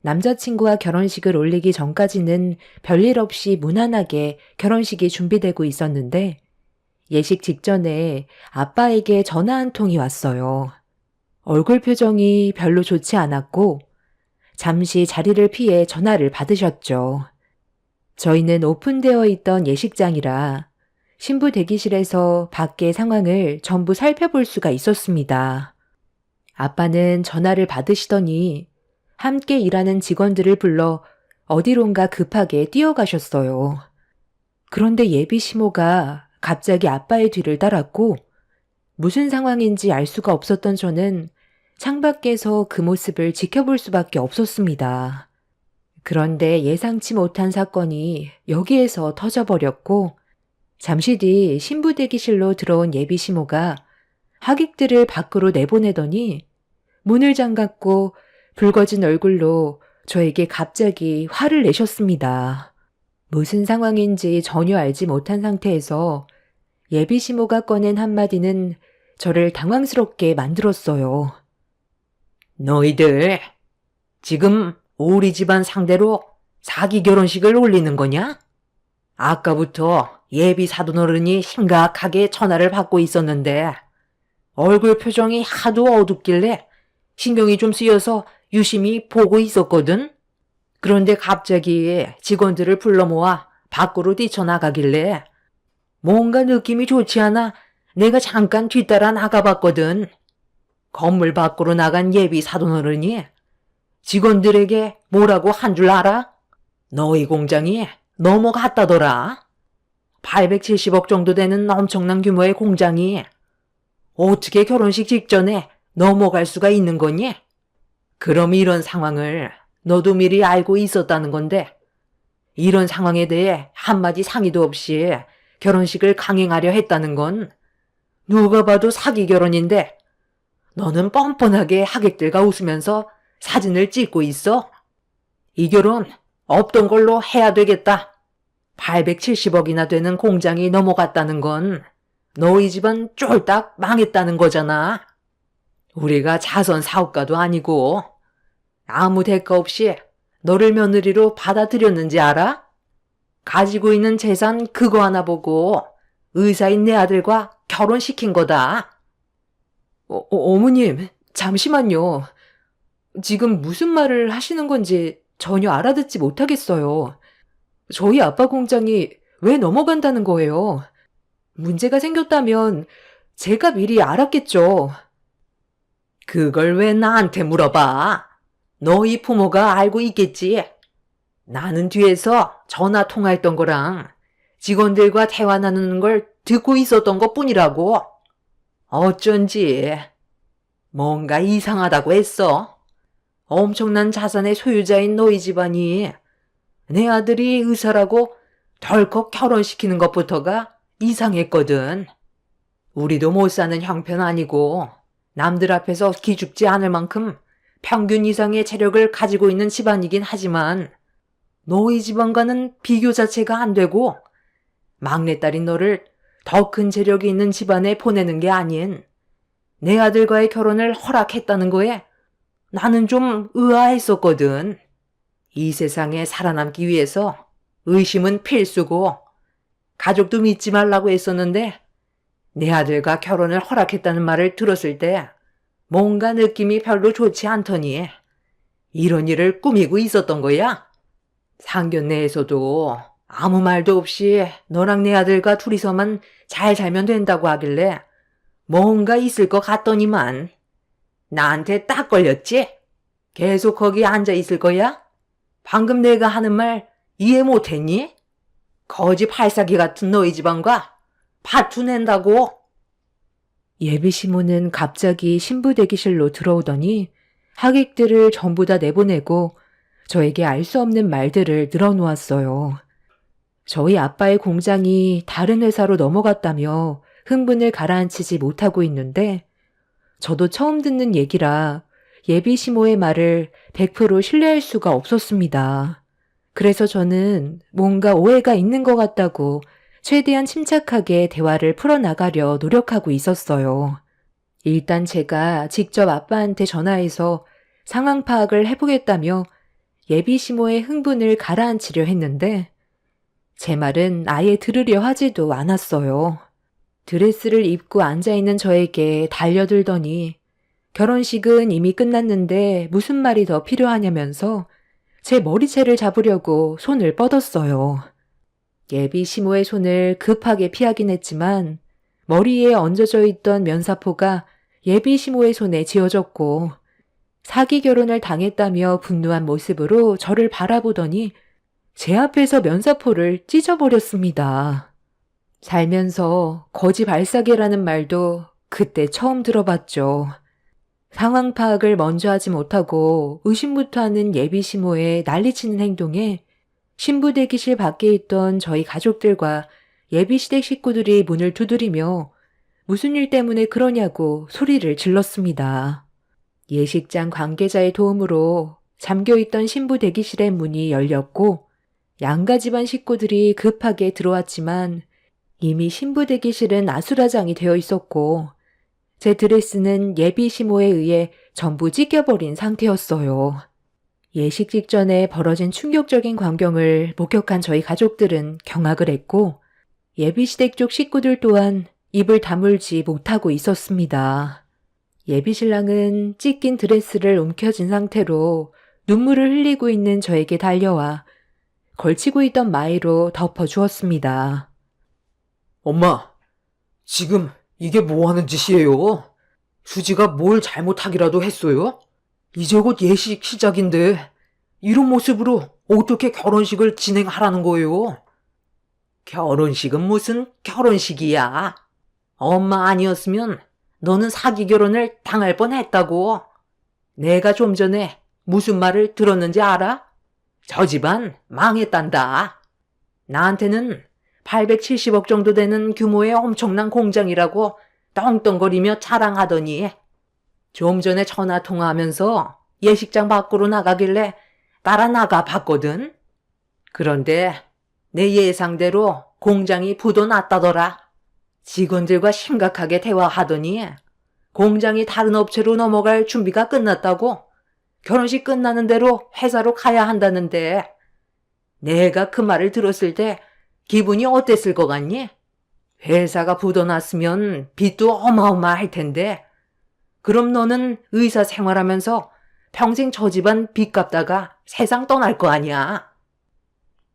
남자친구와 결혼식을 올리기 전까지는 별일 없이 무난하게 결혼식이 준비되고 있었는데 예식 직전에 아빠에게 전화 한 통이 왔어요. 얼굴 표정이 별로 좋지 않았고 잠시 자리를 피해 전화를 받으셨죠. 저희는 오픈되어 있던 예식장이라 신부 대기실에서 밖의 상황을 전부 살펴볼 수가 있었습니다. 아빠는 전화를 받으시더니 함께 일하는 직원들을 불러 어디론가 급하게 뛰어가셨어요. 그런데 예비 시모가 갑자기 아빠의 뒤를 따랐고 무슨 상황인지 알 수가 없었던 저는 창밖에서 그 모습을 지켜볼 수밖에 없었습니다. 그런데 예상치 못한 사건이 여기에서 터져버렸고 잠시 뒤 신부 대기실로 들어온 예비 시모가 하객들을 밖으로 내보내더니 문을 잠갔고 붉어진 얼굴로 저에게 갑자기 화를 내셨습니다. 무슨 상황인지 전혀 알지 못한 상태에서 예비 시모가 꺼낸 한마디는 저를 당황스럽게 만들었어요. 너희들 지금 우리 집안 상대로 사기 결혼식을 올리는 거냐? 아까부터 예비 사돈어른이 심각하게 전화를 받고 있었는데 얼굴 표정이 하도 어둡길래 신경이 좀 쓰여서 유심히 보고 있었거든. 그런데 갑자기 직원들을 불러 모아 밖으로 뛰쳐나가길래 뭔가 느낌이 좋지 않아 내가 잠깐 뒤따라 나가봤거든. 건물 밖으로 나간 예비 사돈어른이 직원들에게 뭐라고 한 줄 알아? 너희 공장이 넘어갔다더라. 870억 정도 되는 엄청난 규모의 공장이 어떻게 결혼식 직전에 넘어갈 수가 있는 거니? 그럼 이런 상황을 너도 미리 알고 있었다는 건데 이런 상황에 대해 한마디 상의도 없이 결혼식을 강행하려 했다는 건 누가 봐도 사기 결혼인데 너는 뻔뻔하게 하객들과 웃으면서 사진을 찍고 있어. 이 결혼 없던 걸로 해야 되겠다. 870억이나 되는 공장이 넘어갔다는 건 너희 집은 쫄딱 망했다는 거잖아. 우리가 자선 사업가도 아니고 아무 대가 없이 너를 며느리로 받아들였는지 알아? 가지고 있는 재산 그거 하나 보고 의사인 내 아들과 결혼시킨 거다. 어머님, 잠시만요. 지금 무슨 말을 하시는 건지 전혀 알아듣지 못하겠어요. 저희 아빠 공장이 왜 넘어간다는 거예요? 문제가 생겼다면 제가 미리 알았겠죠. 그걸 왜 나한테 물어봐? 너희 부모가 알고 있겠지. 나는 뒤에서 전화 통화했던 거랑 직원들과 대화 나누는 걸 듣고 있었던 것 뿐이라고. 어쩐지 뭔가 이상하다고 했어. 엄청난 자산의 소유자인 너희 집안이 내 아들이 의사라고 덜컥 결혼시키는 것부터가 이상했거든. 우리도 못 사는 형편 아니고 남들 앞에서 기죽지 않을 만큼 평균 이상의 체력을 가지고 있는 집안이긴 하지만 너희 집안과는 비교 자체가 안 되고 막내딸인 너를 더 큰 재력이 있는 집안에 보내는 게 아닌 내 아들과의 결혼을 허락했다는 거에 나는 좀 의아했었거든. 이 세상에 살아남기 위해서 의심은 필수고 가족도 믿지 말라고 했었는데 내 아들과 결혼을 허락했다는 말을 들었을 때 뭔가 느낌이 별로 좋지 않더니 이런 일을 꾸미고 있었던 거야. 상견례에서도 아무 말도 없이 너랑 내 아들과 둘이서만 잘 살면 된다고 하길래 뭔가 있을 것 같더니만 나한테 딱 걸렸지? 계속 거기 앉아 있을 거야? 방금 내가 하는 말 이해 못했니? 거지 팔사기 같은 너희 집안과 파투 낸다고. 예비 시모는 갑자기 신부 대기실로 들어오더니 하객들을 전부 다 내보내고 저에게 알 수 없는 말들을 늘어놓았어요. 저희 아빠의 공장이 다른 회사로 넘어갔다며 흥분을 가라앉히지 못하고 있는데 저도 처음 듣는 얘기라 예비 시모의 말을 100% 신뢰할 수가 없었습니다. 그래서 저는 뭔가 오해가 있는 것 같다고 최대한 침착하게 대화를 풀어나가려 노력하고 있었어요. 일단 제가 직접 아빠한테 전화해서 상황 파악을 해보겠다며 예비 시모의 흥분을 가라앉히려 했는데 제 말은 아예 들으려 하지도 않았어요. 드레스를 입고 앉아있는 저에게 달려들더니 결혼식은 이미 끝났는데 무슨 말이 더 필요하냐면서 제 머리채를 잡으려고 손을 뻗었어요. 예비 시모의 손을 급하게 피하긴 했지만 머리에 얹어져 있던 면사포가 예비 시모의 손에 쥐어졌고 사기 결혼을 당했다며 분노한 모습으로 저를 바라보더니 제 앞에서 면사포를 찢어버렸습니다. 살면서 거지 발사계라는 말도 그때 처음 들어봤죠. 상황 파악을 먼저 하지 못하고 의심부터 하는 예비 시모의 난리치는 행동에 신부 대기실 밖에 있던 저희 가족들과 예비 시댁 식구들이 문을 두드리며 무슨 일 때문에 그러냐고 소리를 질렀습니다. 예식장 관계자의 도움으로 잠겨있던 신부 대기실의 문이 열렸고 양가 집안 식구들이 급하게 들어왔지만 이미 신부 대기실은 아수라장이 되어 있었고 제 드레스는 예비 시모에 의해 전부 찢겨버린 상태였어요. 예식 직전에 벌어진 충격적인 광경을 목격한 저희 가족들은 경악을 했고 예비 시댁 쪽 식구들 또한 입을 다물지 못하고 있었습니다. 예비 신랑은 찢긴 드레스를 움켜쥔 상태로 눈물을 흘리고 있는 저에게 달려와 걸치고 있던 마이로 덮어주었습니다. 엄마, 지금 이게 뭐 하는 짓이에요? 수지가 뭘 잘못하기라도 했어요? 이제 곧 예식 시작인데 이런 모습으로 어떻게 결혼식을 진행하라는 거예요? 결혼식은 무슨 결혼식이야? 엄마 아니었으면 너는 사기 결혼을 당할 뻔했다고. 내가 좀 전에 무슨 말을 들었는지 알아? 저 집안 망했단다. 나한테는 870억 정도 되는 규모의 엄청난 공장이라고 떵떵거리며 자랑하더니 좀 전에 전화 통화하면서 예식장 밖으로 나가길래 따라 나가 봤거든. 그런데 내 예상대로 공장이 부도났다더라. 직원들과 심각하게 대화하더니 공장이 다른 업체로 넘어갈 준비가 끝났다고 결혼식 끝나는 대로 회사로 가야 한다는데 내가 그 말을 들었을 때 기분이 어땠을 것 같니? 회사가 부도났으면 빚도 어마어마할 텐데 그럼 너는 의사 생활하면서 평생 저 집안 빚 갚다가 세상 떠날 거 아니야.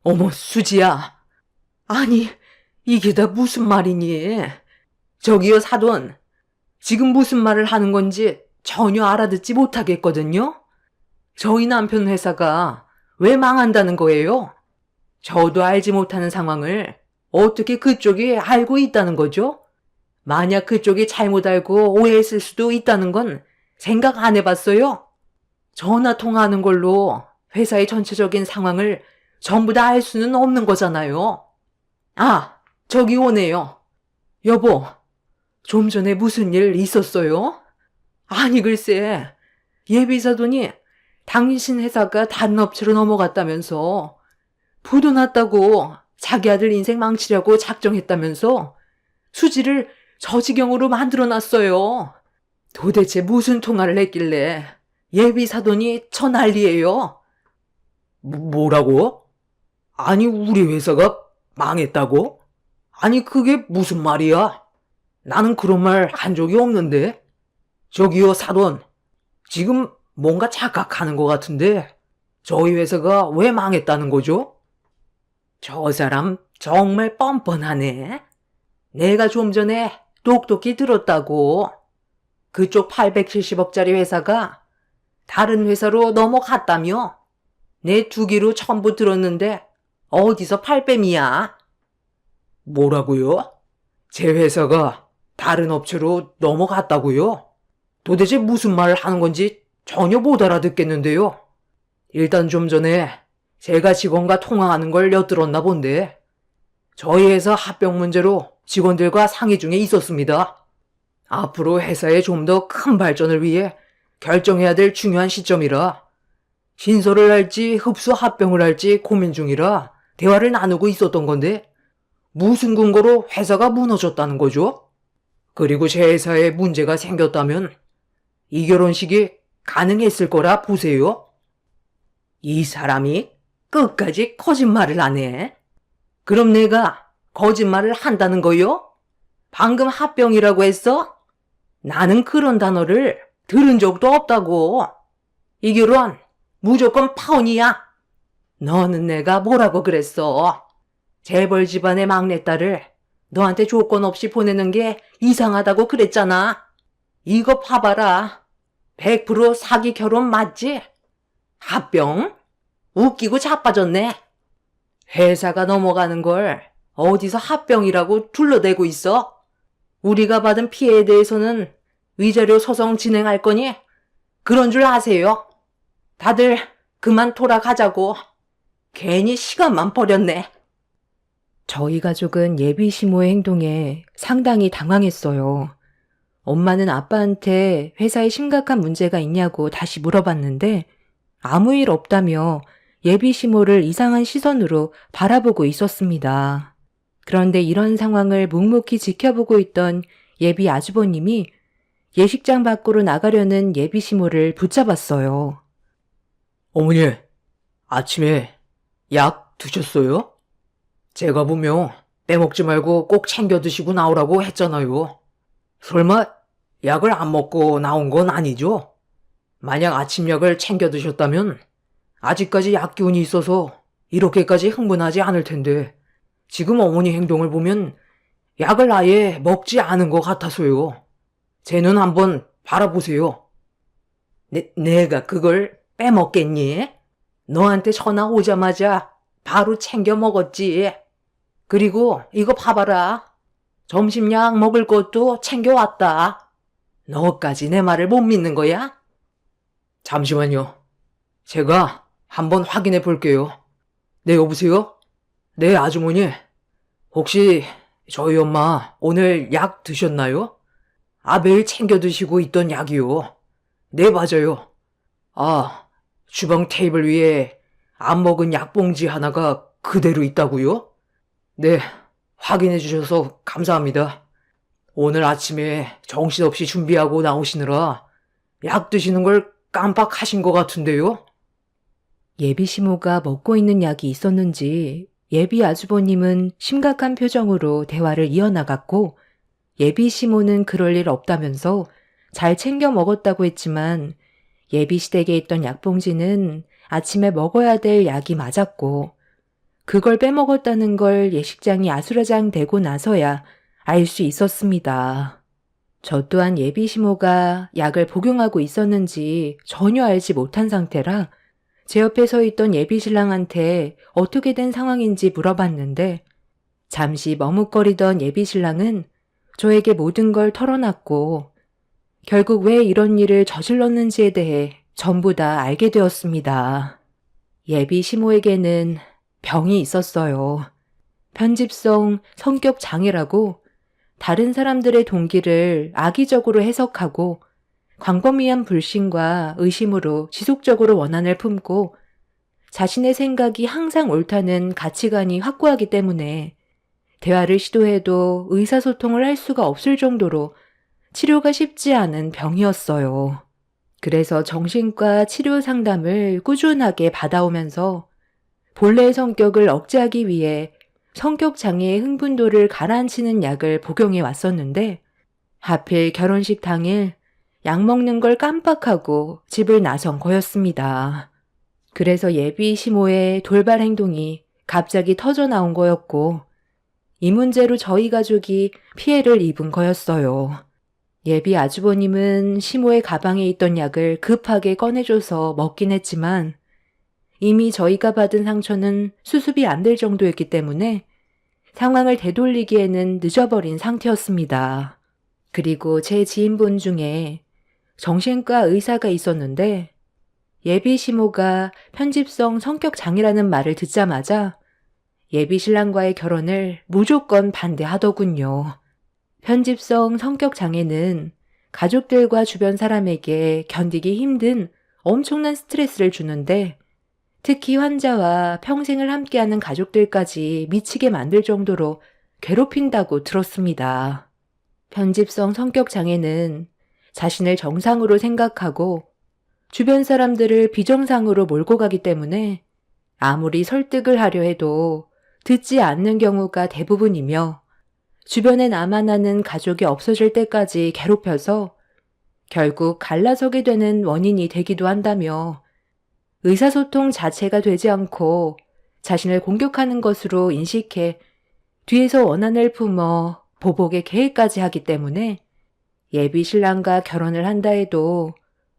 어머, 수지야. 아니, 이게 다 무슨 말이니? 저기요, 사돈. 지금 무슨 말을 하는 건지 전혀 알아듣지 못하겠거든요? 저희 남편 회사가 왜 망한다는 거예요? 저도 알지 못하는 상황을 어떻게 그쪽이 알고 있다는 거죠? 만약 그쪽이 잘못 알고 오해했을 수도 있다는 건 생각 안 해봤어요? 전화 통화하는 걸로 회사의 전체적인 상황을 전부 다 알 수는 없는 거잖아요. 아, 저기 오네요. 여보, 좀 전에 무슨 일 있었어요? 아니 글쎄, 예비사돈이 당신 회사가 다른 업체로 넘어갔다면서 부도 났다고 자기 아들 인생 망치려고 작정했다면서 수지를 저 지경으로 만들어놨어요. 도대체 무슨 통화를 했길래 예비사돈이 저 난리예요. 뭐라고? 아니 우리 회사가 망했다고? 아니 그게 무슨 말이야? 나는 그런 말 한 적이 없는데. 저기요 사돈, 지금 뭔가 착각하는 것 같은데 저희 회사가 왜 망했다는 거죠? 저 사람 정말 뻔뻔하네. 내가 좀 전에 똑똑히 들었다고. 그쪽 870억짜리 회사가 다른 회사로 넘어갔다며. 내 두 귀로 전부 들었는데 어디서 팔뱀이야? 뭐라고요? 제 회사가 다른 업체로 넘어갔다고요? 도대체 무슨 말을 하는 건지 전혀 못 알아듣겠는데요. 일단 좀 전에 제가 직원과 통화하는 걸 엿들었나 본데 저희 회사 합병 문제로 직원들과 상의 중에 있었습니다. 앞으로 회사의 좀 더 큰 발전을 위해 결정해야 될 중요한 시점이라 신설을 할지 흡수 합병을 할지 고민 중이라 대화를 나누고 있었던 건데 무슨 근거로 회사가 무너졌다는 거죠? 그리고 제 회사에 문제가 생겼다면 이 결혼식이 가능했을 거라 보세요. 이 사람이 끝까지 거짓말을 안 해. 그럼 내가 거짓말을 한다는 거요? 방금 합병이라고 했어? 나는 그런 단어를 들은 적도 없다고. 이 결혼 무조건 파혼이야. 너는 내가 뭐라고 그랬어? 재벌 집안의 막내딸을 너한테 조건 없이 보내는 게 이상하다고 그랬잖아. 이거 봐봐라. 100% 사기 결혼 맞지? 합병? 웃기고 자빠졌네. 회사가 넘어가는 걸 어디서 합병이라고 둘러대고 있어? 우리가 받은 피해에 대해서는 위자료 소송 진행할 거니 그런 줄 아세요? 다들 그만 돌아가자고. 괜히 시간만 버렸네. 저희 가족은 예비 시모의 행동에 상당히 당황했어요. 엄마는 아빠한테 회사에 심각한 문제가 있냐고 다시 물어봤는데 아무 일 없다며 예비 시모를 이상한 시선으로 바라보고 있었습니다. 그런데 이런 상황을 묵묵히 지켜보고 있던 예비 아주버님이 예식장 밖으로 나가려는 예비 시모를 붙잡았어요. 어머니, 아침에 약 드셨어요? 제가 분명 빼먹지 말고 꼭 챙겨 드시고 나오라고 했잖아요. 설마 약을 안 먹고 나온 건 아니죠? 만약 아침 약을 챙겨 드셨다면 아직까지 약 기운이 있어서 이렇게까지 흥분하지 않을 텐데 지금 어머니 행동을 보면 약을 아예 먹지 않은 것 같아서요. 제 눈 한번 바라보세요. 내가 그걸 빼먹겠니? 너한테 전화 오자마자 바로 챙겨 먹었지. 그리고 이거 봐봐라. 점심 약 먹을 것도 챙겨왔다. 너까지 내 말을 못 믿는 거야? 잠시만요. 제가 한번 확인해 볼게요. 네, 여보세요? 네, 아주머니. 혹시 저희 엄마 오늘 약 드셨나요? 매일 챙겨 드시고 있던 약이요. 네, 맞아요. 주방 테이블 위에 안 먹은 약봉지 하나가 그대로 있다고요? 네, 확인해 주셔서 감사합니다. 오늘 아침에 정신없이 준비하고 나오시느라 약 드시는 걸 깜빡하신 것 같은데요? 예비 시모가 먹고 있는 약이 있었는지 예비 아주버님은 심각한 표정으로 대화를 이어나갔고 예비 시모는 그럴 일 없다면서 잘 챙겨 먹었다고 했지만 예비 시댁에 있던 약봉지는 아침에 먹어야 될 약이 맞았고 그걸 빼먹었다는 걸 예식장이 아수라장 되고 나서야 알 수 있었습니다. 저 또한 예비 시모가 약을 복용하고 있었는지 전혀 알지 못한 상태라 제 옆에 서 있던 예비 신랑한테 어떻게 된 상황인지 물어봤는데 잠시 머뭇거리던 예비 신랑은 저에게 모든 걸 털어놨고 결국 왜 이런 일을 저질렀는지에 대해 전부 다 알게 되었습니다. 예비 시모에게는 병이 있었어요. 편집성 성격 장애라고 다른 사람들의 동기를 악의적으로 해석하고 광범위한 불신과 의심으로 지속적으로 원한을 품고 자신의 생각이 항상 옳다는 가치관이 확고하기 때문에 대화를 시도해도 의사소통을 할 수가 없을 정도로 치료가 쉽지 않은 병이었어요. 그래서 정신과 치료 상담을 꾸준하게 받아오면서 본래의 성격을 억제하기 위해 성격 장애의 흥분도를 가라앉히는 약을 복용해 왔었는데 하필 결혼식 당일 약 먹는 걸 깜빡하고 집을 나선 거였습니다. 그래서 예비 시모의 돌발 행동이 갑자기 터져 나온 거였고 이 문제로 저희 가족이 피해를 입은 거였어요. 예비 아주버님은 시모의 가방에 있던 약을 급하게 꺼내줘서 먹긴 했지만 이미 저희가 받은 상처는 수습이 안 될 정도였기 때문에 상황을 되돌리기에는 늦어버린 상태였습니다. 그리고 제 지인분 중에 정신과 의사가 있었는데 예비 시모가 편집성 성격 장애라는 말을 듣자마자 예비 신랑과의 결혼을 무조건 반대하더군요. 편집성 성격 장애는 가족들과 주변 사람에게 견디기 힘든 엄청난 스트레스를 주는데 특히 환자와 평생을 함께하는 가족들까지 미치게 만들 정도로 괴롭힌다고 들었습니다. 편집성 성격 장애는 자신을 정상으로 생각하고 주변 사람들을 비정상으로 몰고 가기 때문에 아무리 설득을 하려 해도 듣지 않는 경우가 대부분이며 주변에 남아나는 가족이 없어질 때까지 괴롭혀서 결국 갈라서게 되는 원인이 되기도 한다며 의사소통 자체가 되지 않고 자신을 공격하는 것으로 인식해 뒤에서 원한을 품어 보복의 계획까지 하기 때문에 예비 신랑과 결혼을 한다 해도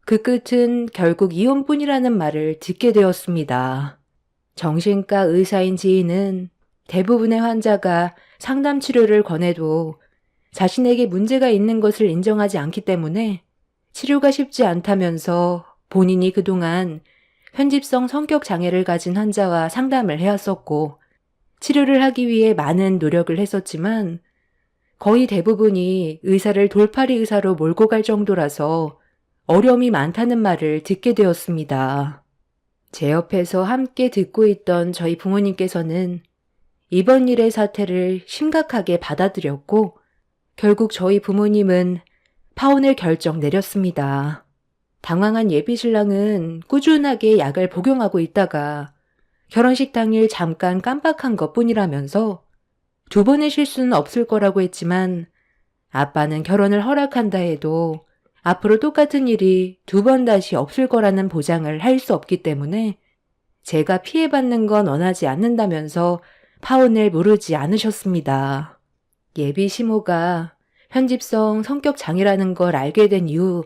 그 끝은 결국 이혼뿐이라는 말을 듣게 되었습니다. 정신과 의사인 지인은 대부분의 환자가 상담 치료를 권해도 자신에게 문제가 있는 것을 인정하지 않기 때문에 치료가 쉽지 않다면서 본인이 그동안 편집성 성격 장애를 가진 환자와 상담을 해왔었고 치료를 하기 위해 많은 노력을 했었지만 거의 대부분이 의사를 돌팔이 의사로 몰고 갈 정도라서 어려움이 많다는 말을 듣게 되었습니다. 제 옆에서 함께 듣고 있던 저희 부모님께서는 이번 일의 사태를 심각하게 받아들였고 결국 저희 부모님은 파혼을 결정 내렸습니다. 당황한 예비 신랑은 꾸준하게 약을 복용하고 있다가 결혼식 당일 잠깐 깜빡한 것뿐이라면서 두 번의 실수는 없을 거라고 했지만 아빠는 결혼을 허락한다 해도 앞으로 똑같은 일이 두 번 다시 없을 거라는 보장을 할 수 없기 때문에 제가 피해받는 건 원하지 않는다면서 파혼을 무르지 않으셨습니다. 예비 시모가 편집성 성격 장애라는 걸 알게 된 이후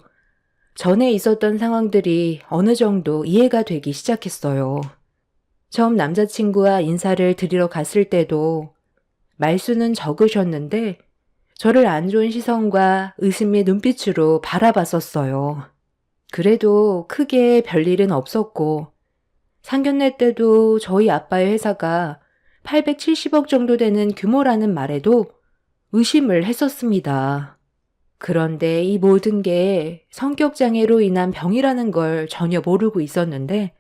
전에 있었던 상황들이 어느 정도 이해가 되기 시작했어요. 처음 남자친구와 인사를 드리러 갔을 때도 말수는 적으셨는데 저를 안 좋은 시선과 의심의 눈빛으로 바라봤었어요. 그래도 크게 별일은 없었고 상견례 때도 저희 아빠의 회사가 870억 정도 되는 규모라는 말에도 의심을 했었습니다. 그런데 이 모든 게 성격장애로 인한 병이라는 걸 전혀 모르고 있었는데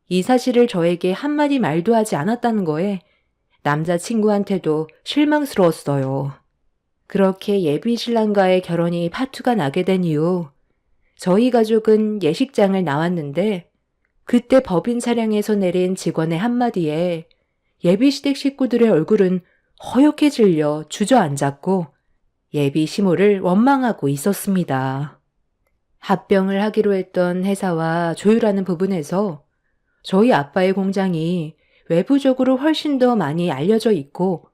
이 사실을 저에게 한마디 말도 하지 않았다는 거에 남자친구한테도 실망스러웠어요. 그렇게 예비 신랑과의 결혼이 파투가 나게 된 이후 저희 가족은 예식장을 나왔는데 그때 법인 차량에서 내린 직원의 한마디에 예비 시댁 식구들의 얼굴은 허옇게 질려 주저앉았고 예비 시모를 원망하고 있었습니다. 합병을 하기로 했던 회사와 조율하는 부분에서 저희 아빠의 공장이 외부적으로 훨씬 더 많이 알려져 있고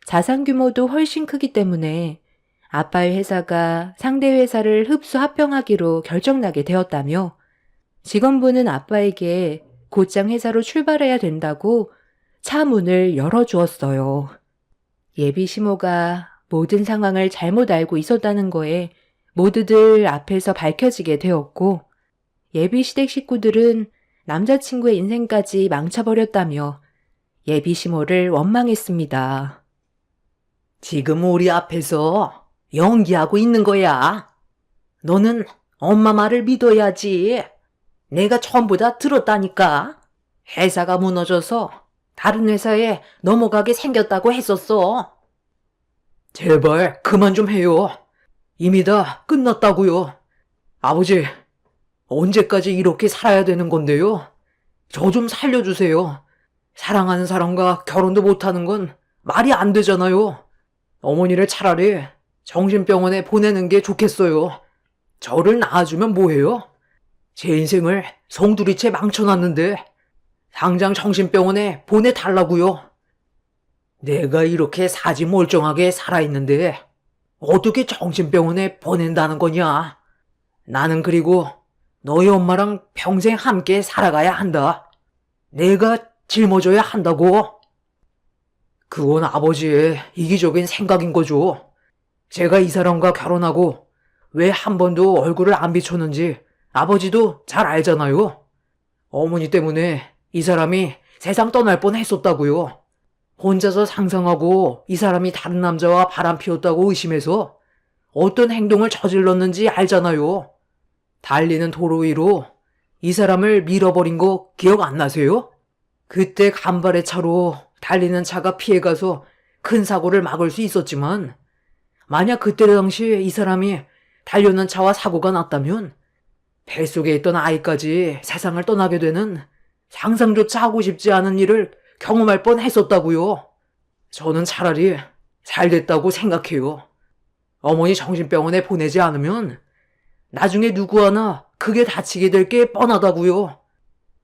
자산 규모도 훨씬 크기 때문에 아빠의 회사가 상대 회사를 흡수 합병하기로 결정나게 되었다며 직원분은 아빠에게 곧장 회사로 출발해야 된다고 차 문을 열어주었어요. 예비 시모가 모든 상황을 잘못 알고 있었다는 거에 모두들 앞에서 밝혀지게 되었고 예비 시댁 식구들은 남자친구의 인생까지 망쳐버렸다며 예비 시모를 원망했습니다. 지금 우리 앞에서 연기하고 있는 거야. 너는 엄마 말을 믿어야지. 내가 전부 다 들었다니까. 회사가 무너져서 다른 회사에 넘어가게 생겼다고 했었어. 제발 그만 좀 해요. 이미 다 끝났다고요. 아버지, 언제까지 이렇게 살아야 되는 건데요? 저 좀 살려주세요. 사랑하는 사람과 결혼도 못하는 건 말이 안 되잖아요. 어머니를 차라리 정신병원에 보내는 게 좋겠어요. 저를 낳아주면 뭐해요? 제 인생을 송두리째 망쳐놨는데 당장 정신병원에 보내달라고요. 내가 이렇게 사지 멀쩡하게 살아있는데 어떻게 정신병원에 보낸다는 거냐? 나는 그리고 너희 엄마랑 평생 함께 살아가야 한다. 내가 짊어져야 한다고. 그건 아버지의 이기적인 생각인 거죠. 제가 이 사람과 결혼하고 왜 한 번도 얼굴을 안 비췄는지 아버지도 잘 알잖아요. 어머니 때문에 이 사람이 세상 떠날 뻔 했었다고요. 혼자서 상상하고 이 사람이 다른 남자와 바람 피웠다고 의심해서 어떤 행동을 저질렀는지 알잖아요. 달리는 도로 위로 이 사람을 밀어버린 거 기억 안 나세요? 그때 간발의 차로 달리는 차가 피해가서 큰 사고를 막을 수 있었지만 만약 그때 당시 이 사람이 달려는 차와 사고가 났다면 뱃속에 있던 아이까지 세상을 떠나게 되는 상상조차 하고 싶지 않은 일을 경험할 뻔 했었다고요. 저는 차라리 잘 됐다고 생각해요. 어머니 정신병원에 보내지 않으면 나중에 누구 하나 크게 다치게 될 게 뻔하다고요.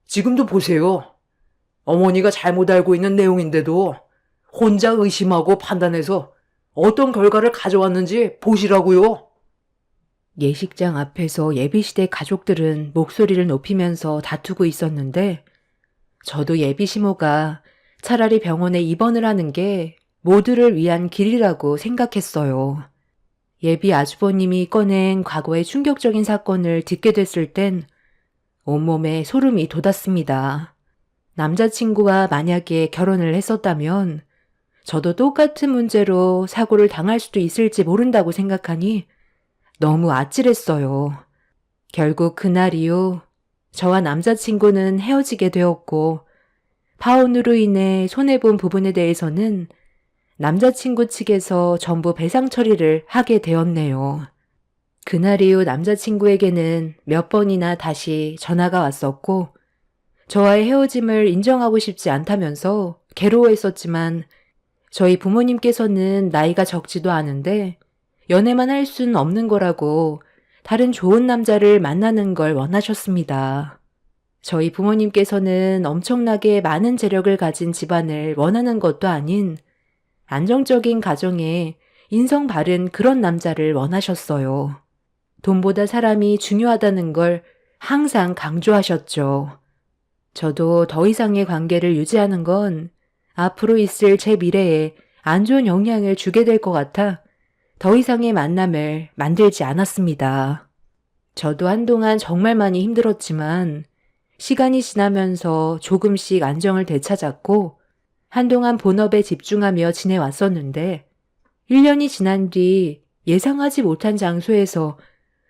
지금도 보세요. 어머니가 잘못 알고 있는 내용인데도 혼자 의심하고 판단해서 어떤 결과를 가져왔는지 보시라고요. 예식장 앞에서 예비시댁 가족들은 목소리를 높이면서 다투고 있었는데 저도 예비 시모가 차라리 병원에 입원을 하는 게 모두를 위한 길이라고 생각했어요. 예비 아주버님이 꺼낸 과거의 충격적인 사건을 듣게 됐을 땐 온몸에 소름이 돋았습니다. 남자친구와 만약에 결혼을 했었다면 저도 똑같은 문제로 사고를 당할 수도 있을지 모른다고 생각하니 너무 아찔했어요. 결국 그날 이후 저와 남자친구는 헤어지게 되었고 파혼으로 인해 손해본 부분에 대해서는 남자친구 측에서 전부 배상 처리를 하게 되었네요. 그날 이후 남자친구에게는 몇 번이나 다시 전화가 왔었고, 저와의 헤어짐을 인정하고 싶지 않다면서 괴로워했었지만, 저희 부모님께서는 나이가 적지도 않은데 연애만 할 순 없는 거라고 다른 좋은 남자를 만나는 걸 원하셨습니다. 저희 부모님께서는 엄청나게 많은 재력을 가진 집안을 원하는 것도 아닌 안정적인 가정에 인성 바른 그런 남자를 원하셨어요. 돈보다 사람이 중요하다는 걸 항상 강조하셨죠. 저도 더 이상의 관계를 유지하는 건 앞으로 있을 제 미래에 안 좋은 영향을 주게 될 것 같아 더 이상의 만남을 만들지 않았습니다. 저도 한동안 정말 많이 힘들었지만 시간이 지나면서 조금씩 안정을 되찾았고 한동안 본업에 집중하며 지내왔었는데 1년이 지난 뒤 예상하지 못한 장소에서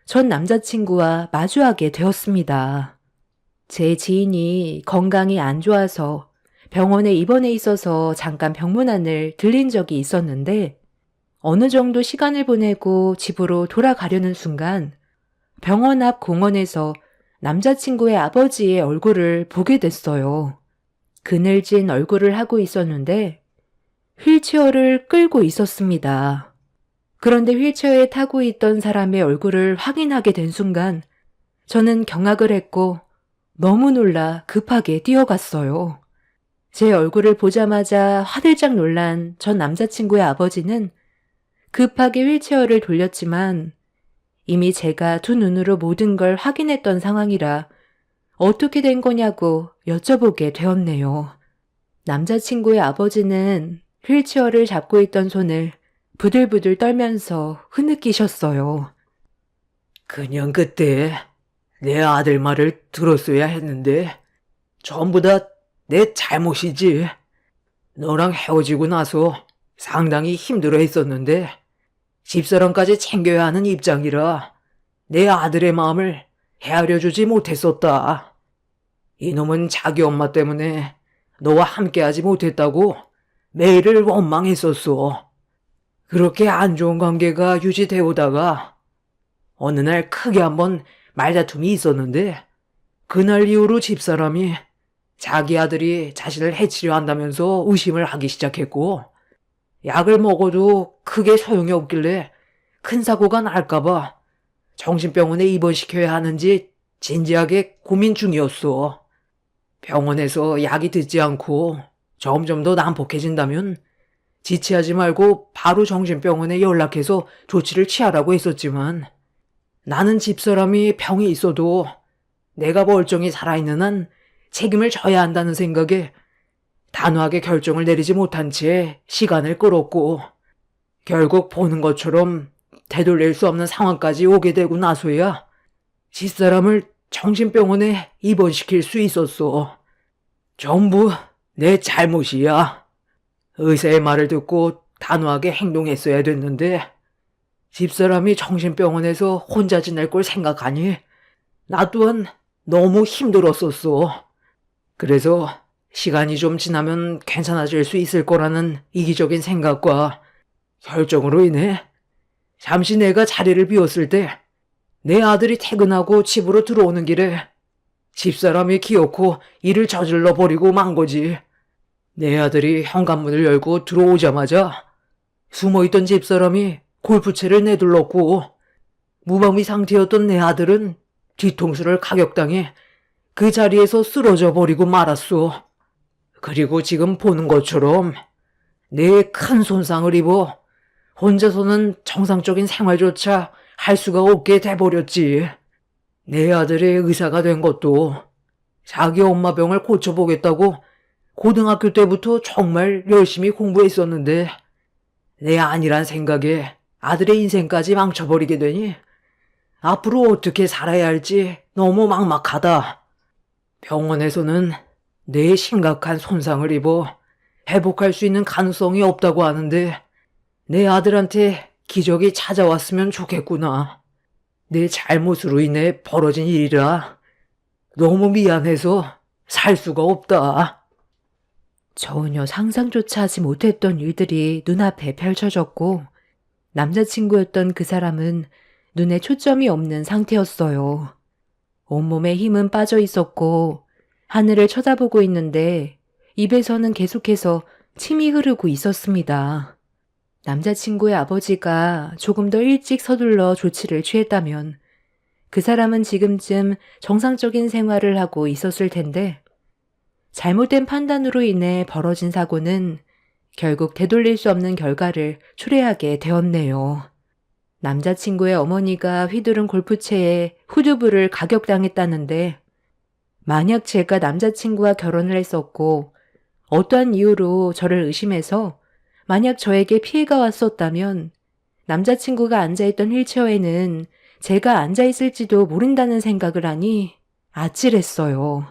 전 남자친구와 마주하게 되었습니다. 제 지인이 건강이 안 좋아서 병원에 입원해 있어서 잠깐 병문안을 들린 적이 있었는데 어느 정도 시간을 보내고 집으로 돌아가려는 순간 병원 앞 공원에서 남자친구의 아버지의 얼굴을 보게 됐어요. 그늘진 얼굴을 하고 있었는데 휠체어를 끌고 있었습니다. 그런데 휠체어에 타고 있던 사람의 얼굴을 확인하게 된 순간 저는 경악을 했고 너무 놀라 급하게 뛰어갔어요. 제 얼굴을 보자마자 화들짝 놀란 전 남자친구의 아버지는 급하게 휠체어를 돌렸지만 이미 제가 두 눈으로 모든 걸 확인했던 상황이라 어떻게 된 거냐고 여쭤보게 되었네요. 남자친구의 아버지는 휠체어를 잡고 있던 손을 부들부들 떨면서 흐느끼셨어요. 그냥 그때 내 아들 말을 들었어야 했는데 전부 다 내 잘못이지. 너랑 헤어지고 나서 상당히 힘들어 했었는데 집사람까지 챙겨야 하는 입장이라 내 아들의 마음을 헤아려주지 못했었다. 이놈은 자기 엄마 때문에 너와 함께하지 못했다고 매일을 원망했었어. 그렇게 안 좋은 관계가 유지되어 오다가 어느 날 크게 한번 말다툼이 있었는데 그날 이후로 집사람이 자기 아들이 자신을 해치려 한다면서 의심을 하기 시작했고 약을 먹어도 크게 소용이 없길래 큰 사고가 날까봐 정신병원에 입원시켜야 하는지 진지하게 고민 중이었어. 병원에서 약이 듣지 않고 점점 더 난폭해진다면 지체하지 말고 바로 정신병원에 연락해서 조치를 취하라고 했었지만 나는 집사람이 병이 있어도 내가 멀쩡히 살아있는 한 책임을 져야 한다는 생각에 단호하게 결정을 내리지 못한 채 시간을 끌었고 결국 보는 것처럼 되돌릴 수 없는 상황까지 오게 되고 나서야 집사람을 정신병원에 입원시킬 수 있었어. 전부 내 잘못이야. 의사의 말을 듣고 단호하게 행동했어야 됐는데 집사람이 정신병원에서 혼자 지낼 걸 생각하니 나 또한 너무 힘들었었어. 그래서 시간이 좀 지나면 괜찮아질 수 있을 거라는 이기적인 생각과 결정으로 인해 잠시 내가 자리를 비웠을 때 내 아들이 퇴근하고 집으로 들어오는 길에 집사람이 기어코 일을 저질러 버리고 만 거지. 내 아들이 현관문을 열고 들어오자마자 숨어있던 집사람이 골프채를 내둘렀고 무방비 상태였던 내 아들은 뒤통수를 가격당해 그 자리에서 쓰러져 버리고 말았어. 그리고 지금 보는 것처럼 내 큰 손상을 입어 혼자서는 정상적인 생활조차 할 수가 없게 돼버렸지. 내 아들의 의사가 된 것도 자기 엄마 병을 고쳐보겠다고 고등학교 때부터 정말 열심히 공부했었는데 내 아니란 생각에 아들의 인생까지 망쳐버리게 되니 앞으로 어떻게 살아야 할지 너무 막막하다. 병원에서는 내 심각한 손상을 입어 회복할 수 있는 가능성이 없다고 하는데 내 아들한테 기적이 찾아왔으면 좋겠구나. 내 잘못으로 인해 벌어진 일이라 너무 미안해서 살 수가 없다. 전혀 상상조차 하지 못했던 일들이 눈앞에 펼쳐졌고 남자친구였던 그 사람은 눈에 초점이 없는 상태였어요. 온몸에 힘은 빠져 있었고 하늘을 쳐다보고 있는데 입에서는 계속해서 침이 흐르고 있었습니다. 남자친구의 아버지가 조금 더 일찍 서둘러 조치를 취했다면 그 사람은 지금쯤 정상적인 생활을 하고 있었을 텐데 잘못된 판단으로 인해 벌어진 사고는 결국 되돌릴 수 없는 결과를 초래하게 되었네요. 남자친구의 어머니가 휘두른 골프채에 후두부를 가격당했다는데 만약 제가 남자친구와 결혼을 했었고 어떠한 이유로 저를 의심해서 만약 저에게 피해가 왔었다면 남자친구가 앉아있던 휠체어에는 제가 앉아있을지도 모른다는 생각을 하니 아찔했어요.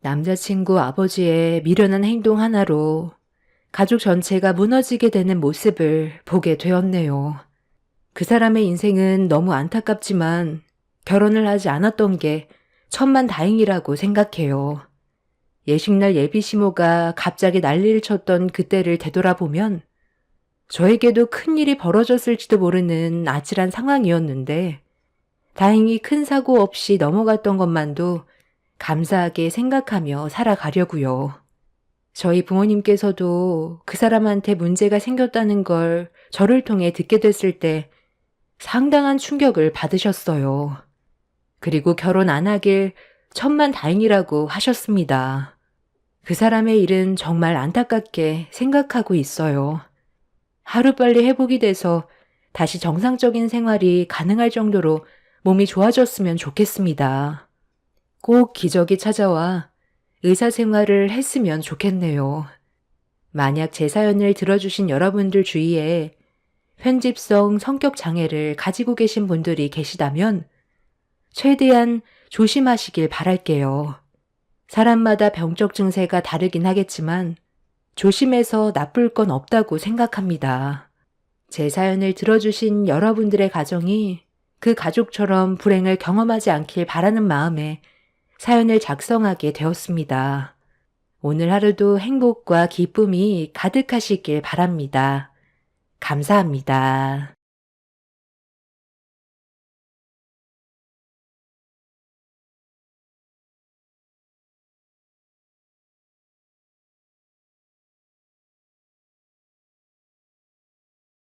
남자친구 아버지의 미련한 행동 하나로 가족 전체가 무너지게 되는 모습을 보게 되었네요. 그 사람의 인생은 너무 안타깝지만 결혼을 하지 않았던 게 천만다행이라고 생각해요. 예식날 예비시모가 갑자기 난리를 쳤던 그때를 되돌아보면 저에게도 큰일이 벌어졌을지도 모르는 아찔한 상황이었는데 다행히 큰 사고 없이 넘어갔던 것만도 감사하게 생각하며 살아가려고요. 저희 부모님께서도 그 사람한테 문제가 생겼다는 걸 저를 통해 듣게 됐을 때 상당한 충격을 받으셨어요. 그리고 결혼 안 하길 천만다행이라고 하셨습니다. 그 사람의 일은 정말 안타깝게 생각하고 있어요. 하루빨리 회복이 돼서 다시 정상적인 생활이 가능할 정도로 몸이 좋아졌으면 좋겠습니다. 꼭 기적이 찾아와 의사 생활을 했으면 좋겠네요. 만약 제 사연을 들어주신 여러분들 주위에 편집성 성격 장애를 가지고 계신 분들이 계시다면 최대한 조심하시길 바랄게요. 사람마다 병적 증세가 다르긴 하겠지만 조심해서 나쁠 건 없다고 생각합니다. 제 사연을 들어주신 여러분들의 가정이 그 가족처럼 불행을 경험하지 않길 바라는 마음에 사연을 작성하게 되었습니다. 오늘 하루도 행복과 기쁨이 가득하시길 바랍니다. 감사합니다.